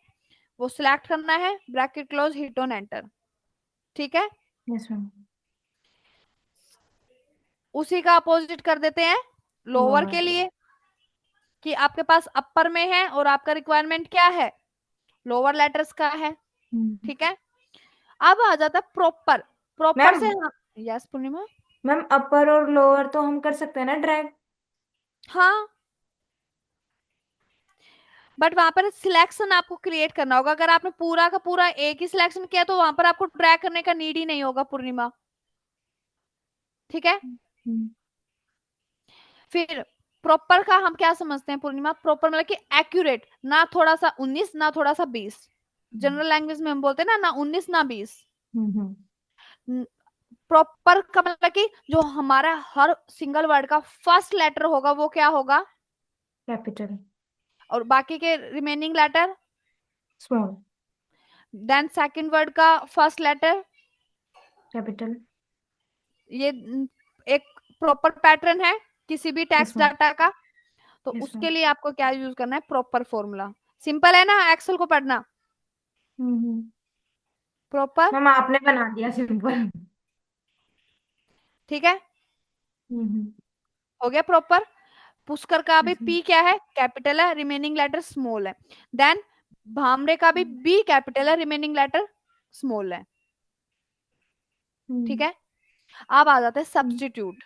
वो सिलेक्ट करना है, bracket close, hit on enter. ठीक है, यस मैम। उसी का अपोजिट कर देते हैं लोअर लोअर। के लिए, कि आपके पास अपर में है और आपका रिक्वायरमेंट क्या है, लोअर लेटर्स का है। हम्म। ठीक है, अब आ जाता है प्रॉपर। प्रॉपर मैम, से, यस पूर्णिमा। मैम अपर और लोअर तो हम कर सकते हैं ना ड्रैग। हाँ, बट वहां पर सिलेक्शन आपको क्रिएट करना होगा। अगर आपने पूरा का पूरा एक ही सिलेक्शन किया तो वहां पर आपको ड्रैग करने का नीड ही नहीं होगा पूर्णिमा। ठीक है, हम्म, फिर प्रॉपर का हम क्या समझते हैं पूर्णिमा? प्रॉपर मतलब कि एक्यूरेट, ना थोड़ा सा 19 ना थोड़ा सा 20। जनरल लैंग्वेज में हम बोलते हैं ना 19 ना 20। हम्म। प्रॉपर का मतलब कि जो हमारा हर सिंगल वर्ड का फर्स्ट लेटर होगा वो क्या होगा, कैपिटल। और बाकी के remaining letter, small. Then second word का फर्स्ट लेटर। कैपिटल। ये एक प्रॉपर पैटर्न है किसी भी यस टेक्स्ट मैम। डाटा का। तो यस उसके मैम। लिए आपको क्या यूज करना है, प्रॉपर फॉर्मूला। सिंपल है ना एक्सेल को पढ़ना? हम्म। प्रॉपर, मैम आपने बना दिया सिंपल। ठीक है, हम्म। हो गया प्रॉपर। पुष्कर का भी यस मैम। पी क्या है, कैपिटल है, रिमेनिंग लेटर स्मॉल है। देन भामरे का भी बी कैपिटल है, रिमेनिंग लेटर स्मॉल है। ठीक हम्म, है, अब आ जाता है हम्म। सब्स्टिट्यूट।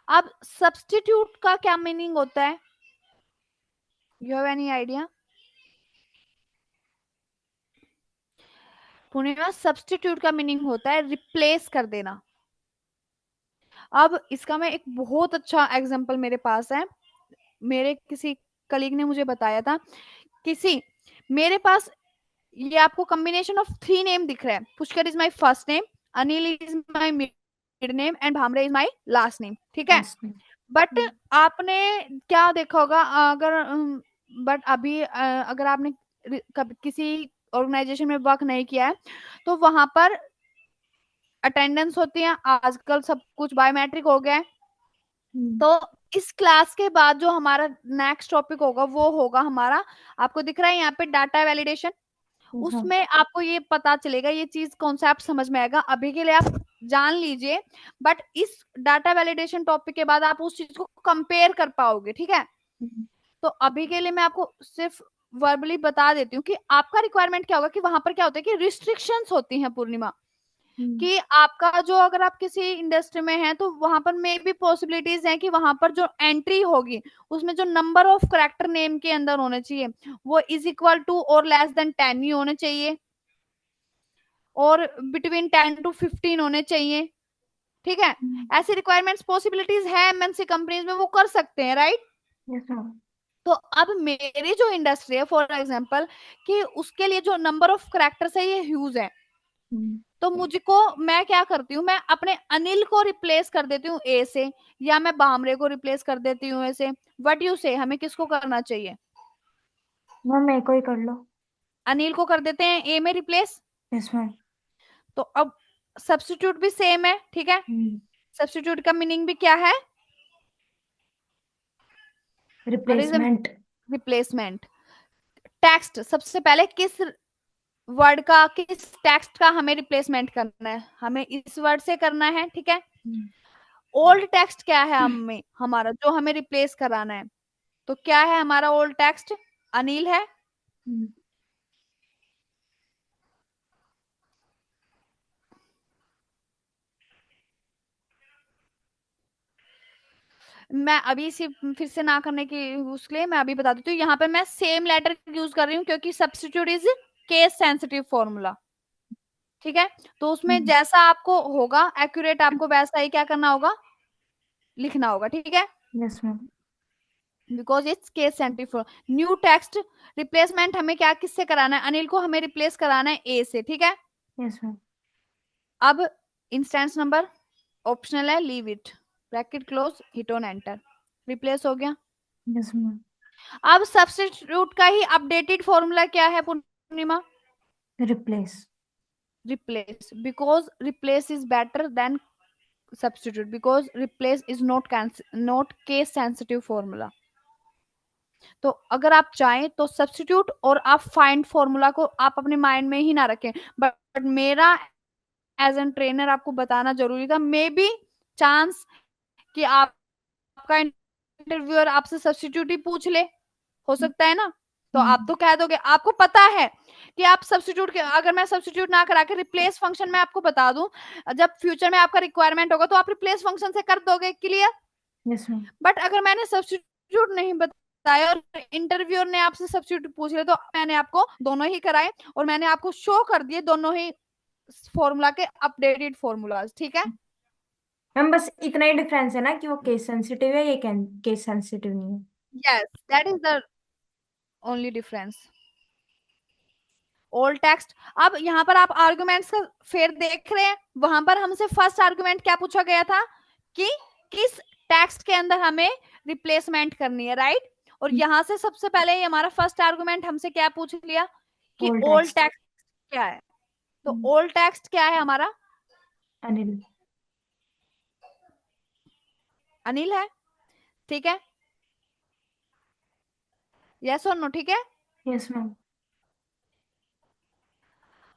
अब सब्स्टिट्यूट का क्या मीनिंग होता है, you have any idea Purnima? Substitute का मीनिंग होता है रिप्लेस कर देना। अब इसका मैं एक बहुत अच्छा एग्जांपल मेरे पास है, मेरे किसी कलीग ने मुझे बताया था। किसी, मेरे पास ये आपको कॉम्बिनेशन ऑफ थ्री नेम दिख रहा है, Pushkar is my first name, Anil is my mid name and Bhamre is my last name. ठीक है, लास्ट में। बट आपने क्या देखा होगा, अगर बट अभी अगर आपने किसी ऑर्गेनाइजेशन में वर्क नहीं किया है तो वहां पर अटेंडेंस होती है, आजकल सब कुछ बायोमेट्रिक हो गया है। हम्म, तो इस क्लास के बाद जो हमारा नेक्स्ट टॉपिक होगा वो होगा हमारा, आपको दिख रहा है यहाँ पे डाटा वैलिडेशन। Yes ma'am. उसमें आपको ये पता चलेगा, ये चीज कॉन्सेप्ट समझ में आएगा। अभी के लिए आप जान लीजिए, बट इस डाटा वैलिडेशन टॉपिक के बाद आप उस चीज को कंपेयर कर पाओगे। ठीक है, हम्म, तो अभी के लिए मैं आपको सिर्फ वर्बली बता देती हूँ कि आपका रिक्वायरमेंट क्या होगा, कि वहां पर क्या होता है कि रिस्ट्रिक्शंस होती हैं पूर्णिमा। हम्म। कि आपका जो, अगर आप किसी इंडस्ट्री में हैं तो वहां पर मे भी पॉसिबिलिटीज हैं कि वहां पर जो एंट्री होगी उसमें जो नंबर ऑफ करेक्टर नेम के अंदर होने चाहिए वो इज इक्वल टू और लेस देन 10 ही होने चाहिए, और बिटवीन 10 to 15 होने चाहिए। ठीक है, ऐसी रिक्वायरमेंट्स पॉसिबिलिटीज है एमएनसी कंपनीज में, वो कर सकते हैं, राइट। Yes ma'am. तो अब मेरी जो इंडस्ट्री है फॉर एग्जांपल, कि उसके लिए जो नंबर ऑफ करेक्टर्स है ये ह्यूज है, तो मुझको, मैं क्या करती हूँ, मैं अपने अनिल को रिप्लेस कर देती हूँ ए से, या मैं बामरे को रिप्लेस कर देती हूँ ए से। व्हाट यू से, हमें किसको करना चाहिए? मैम मेरे को ही कर लो। अनिल को कर देते हैं ए में रिप्लेस। Yes ma'am. तो अब सब्स्टिट्यूट भी सेम है, ठीक है। सब्स्टिट्यूट का मीनिंग भी क्या है? और इज रिप्लेसमेंट। रिप्लेसमेंट। टेक्स्ट, सबसे पहले किस वर्ड का, किस टेक्स्ट का हमें रिप्लेसमेंट करना है, हमें इस वर्ड से करना है, ठीक है। ओल्ड टेक्स्ट क्या है हमें, हमारा जो हमें रिप्लेस कराना है, तो क्या है हमारा ओल्ड टेक्स्ट? अनिल है। मैं अभी इसी फिर से ना करने की उसके लिए मैं अभी बता देती हूँ, यहाँ पे मैं सेम लेटर यूज कर रही हूँ क्योंकि substitute is case sensitive formula, ठीक है। तो उसमें जैसा आपको होगा एक्यूरेट, आपको वैसा ही क्या करना होगा, लिखना होगा, ठीक है। Yes ma'am. Because it's case sensitive. New text replacement हमें क्या, किससे कराना है? अनिल को हमें रिप्लेस कराना है ए से, ठीक है। Yes ma'am. अब इंस्टेंस नंबर ऑप्शनल है, leave it, bracket close, hit on enter, replace हो गया। Yes ma'am. अब सब्स्टिट्यूट का ही अपडेटेड फॉर्मूला क्या है Purnima? Replace. Replace, because replace is better than substitute, because replace is not case sensitive formula. तो अगर आप चाहें तो सब्स्टिट्यूट और आप फाइंड फॉर्मूला को आप अपने माइंड में ही ना रखें, बट मेरा एज एन ट्रेनर आपको बताना जरूरी था। मे बी चांस कि आपका इंटरव्यूअर आपसे सब्स्टिट्यूट ही पूछ ले, हो सकता है ना। तो आप तो कह दोगे, आपको पता है कि आप सब्स्टिट्यूट के, अगर मैं सब्स्टिट्यूट ना करा के रिप्लेस फंक्शन में आपको बता दूं, जब फ्यूचर में आपका रिक्वायरमेंट होगा तो आप रिप्लेस फंक्शन से कर दोगे, क्लियर। Yes ma'am. बट अगर मैंने सब्स्टिट्यूट नहीं बताया और इंटरव्यूअर ने आपसे सब्स्टिट्यूट पूछ लिया, तो मैंने आपको दोनों ही कराए और मैंने आपको शो कर दिए दोनों ही फॉर्मूला के अपडेटेड फॉर्मूलाज, ठीक है। मैम बस इतना ही डिफरेंस है ना कि वो केस सेंसिटिव है, ये केस सेंसिटिव नहीं है। Yes, that is the only difference. Old text. अब यहाँ पर आप आर्गुमेंट्स का फेर देख रहे हैं, वहां पर हमसे फर्स्ट आर्गुमेंट क्या पूछा गया था कि किस टेक्स्ट के अंदर हमें रिप्लेसमेंट करनी है, राइट। और यहाँ से सबसे पहले ही हमारा फर्स्ट आर्गुमेंट हमसे क्या पूछ लिया कि ओल्ड ओल्ड टेक्स्ट। टेक्स्ट क्या है। तो ओल्ड टेक्स्ट क्या है हमारा? अनिल। अनिल है, ठीक है। यस और नो, ठीक है। Yes ma'am.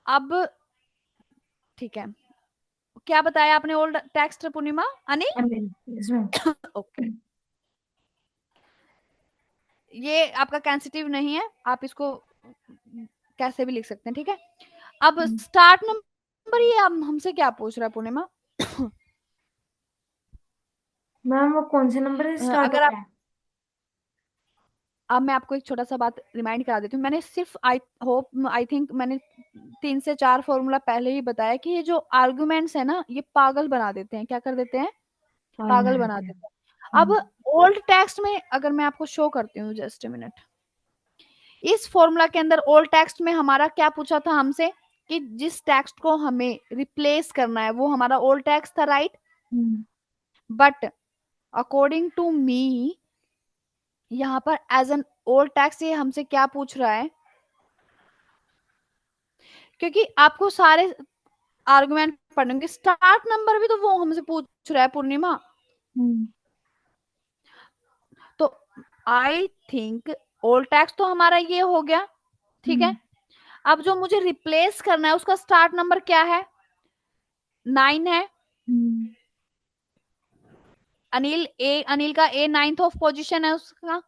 अब ठीक है, क्या बताया आपने old text Purnima? Anil. Anil. Yes ma'am. Okay, ये आपका कैंसिटिव नहीं है, आप इसको कैसे भी लिख सकते हैं, ठीक है। अब स्टार्ट नंबर, ये हमसे क्या पूछ रहा है पूर्णिमा? मैम वो कौन से नंबर से स्टार्ट अगर होता आप, है? अब मैं आपको एक छोटा सा बात रिमाइंड करा देती हूँ, मैंने सिर्फ आई होप आई थिंक मैंने 3 से 4 फॉर्मूला पहले ही बताया कि ये जो आर्गुमेंट्स है ना, ये पागल बना देते हैं, क्या कर देते हैं, और पागल बना बना देते देते हैं। अब हैं। ओल्ड टेक्स्ट में अगर मैं आपको शो करती हूँ, जस्ट मिनट, इस फॉर्मूला के अंदर ओल्ड टेक्स्ट में हमारा क्या पूछा था हमसे कि जिस टेक्स्ट को हमें रिप्लेस करना है वो हमारा ओल्ड टेक्स्ट था, right. But according to me, यहाँ पर एज एन ओल्ड टेक्स्ट ये हमसे क्या पूछ रहा है, क्योंकि आपको सारे आर्गुमेंट पढ़ने होंगे, स्टार्ट नंबर भी तो वो हमसे पूछ रहा है पूर्णिमा। तो आई थिंक ओल्ड टेक्स्ट तो हमारा ये हो गया, ठीक है। अब जो मुझे रिप्लेस करना है उसका स्टार्ट नंबर क्या है? 9 है। अनिल का ए 9th ऑफ पोजीशन है उसका।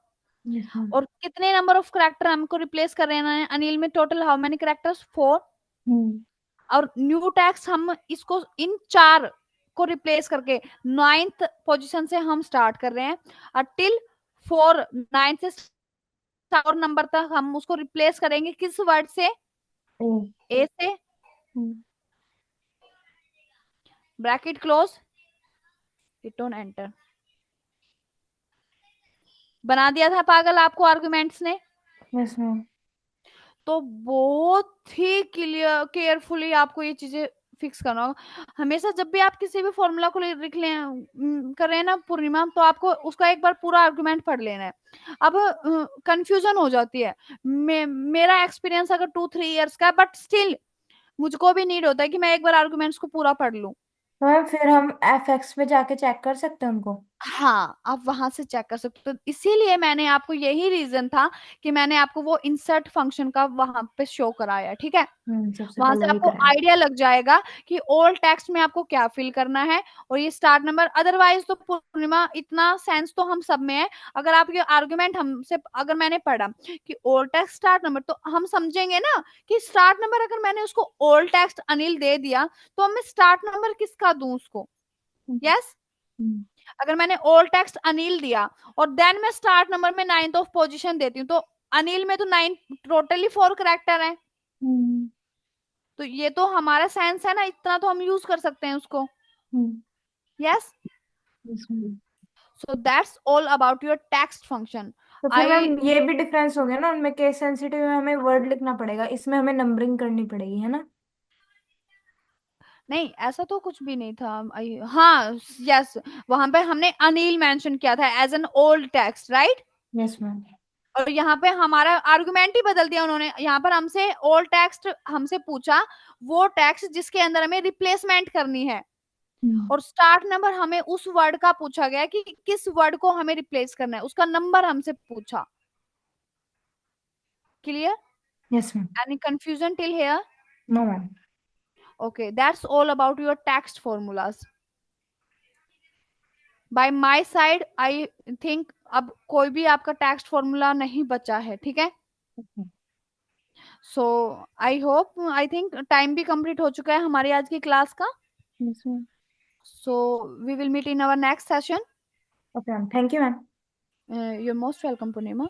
Yes ma'am. और कितने नंबर ऑफ करेक्टर हमको रिप्लेस कर रहे हैं अनिल में? Total how many characters? 4। और न्यू टैक्स हम इसको इन चार को रिप्लेस करके नाइन्थ पोजीशन से हम स्टार्ट कर रहे हैं, और टिल फोर, नाइन्थ से फोर नंबर तक हम उसको रिप्लेस करेंगे किस वर्ड से? ए। ए से। Hmm. Bracket close, hit on enter. बना दिया था पागल आपको आर्गुमेंट्स ने। Yes ma'am. तो बहुत ही क्लियर केयरफुली आपको ये चीजें फिक्स करना होगा। हमेशा जब भी आप किसी भी फॉर्मूला को लिख ले कर रहे हैं ना पूर्णिमा, तो आपको उसका एक बार पूरा आर्गुमेंट पढ़ लेना है। अब कंफ्यूजन हो जाती है। मेरा एक्सपीरियंस अगर 2-3 इयर्स का है, बट स्टिल मुझको भी नीड होता है कि मैं एक बार आर्गुमेंट्स को पूरा पढ़ लूं। तो मैम फिर हम FX पे जाके चेक कर सकते हैं उनको? हाँ, आप वहां से चेक कर सकते हो। तो इसीलिए मैंने आपको, यही रीजन था कि मैंने आपको वो इंसर्ट फंक्शन का वहां पे शो कराया, ठीक है। सबसे वहां पहले से वही आपको कराया। आइडिया लग जाएगा कि ओल्ड टेक्स्ट में आपको क्या फिल करना है, और ये स्टार्ट नंबर। अदरवाइज तो पूर्णिमा इतना सेंस तो हम सब में है। अगर आप ये आर्गुमेंट हमसे, अगर मैंने पढ़ा कि ओल्ड टेक्स्ट स्टार्ट नंबर, तो हम समझेंगे ना कि स्टार्ट नंबर अगर मैंने उसको ओल्ड टेक्स्ट अनिल दे दिया, तो मैं स्टार्ट नंबर किसका दूं उसको? हम्म। यस। हम्म। अगर मैंने ओल्ड टेक्स्ट अनिल दिया और देन मैं स्टार्ट नंबर में नाइन्थ ऑफ पोजीशन देती हूँ, तो अनिल में तो नाइन, टोटली 4 करेक्टर है। हम्म। तो ये तो हमारा साइंस है ना, इतना तो हम यूज कर सकते हैं उसको। Hmm. Yes. yes, ma'am. So that's all about your text function. तो फिर आई मैम ये भी डिफरेंस हो गया ना उनमें, केस सेंसिटिव में हमें वर्ड लिखना पड़ेगा, इसमें हमें नंबरिंग करनी पड़ेगी, है ना? नहीं, ऐसा तो कुछ भी नहीं था। हाँ, यस, वहां पे हमने अनिल मेंशन किया था as an old text, right. Yes ma'am. और यहाँ पे हमारा आर्गुमेंट ही बदल दिया उन्होंने। यहाँ पर हमसे ओल्ड टेक्स्ट हमसे पूछा, वो टेक्स्ट जिसके अंदर हमें रिप्लेसमेंट करनी है। हम्म। और स्टार्ट नंबर हमें उस वर्ड का पूछा गया कि किस वर्ड को हमें रिप्लेस करना है, उसका नंबर हमसे पूछा। Clear? Yes ma'am. Any confusion till here? No ma'am. Okay, that's all about your text formulas by my side. I think अब कोई भी आपका टेक्स्ट फॉर्मूला नहीं बचा है, ठीक है। So I hope, I think time भी कंप्लीट हो चुका है हमारी आज की क्लास का। Yes ma'am. So we will meet in our next session. Okay ma'am, thank you ma'am. You're most welcome, Punima.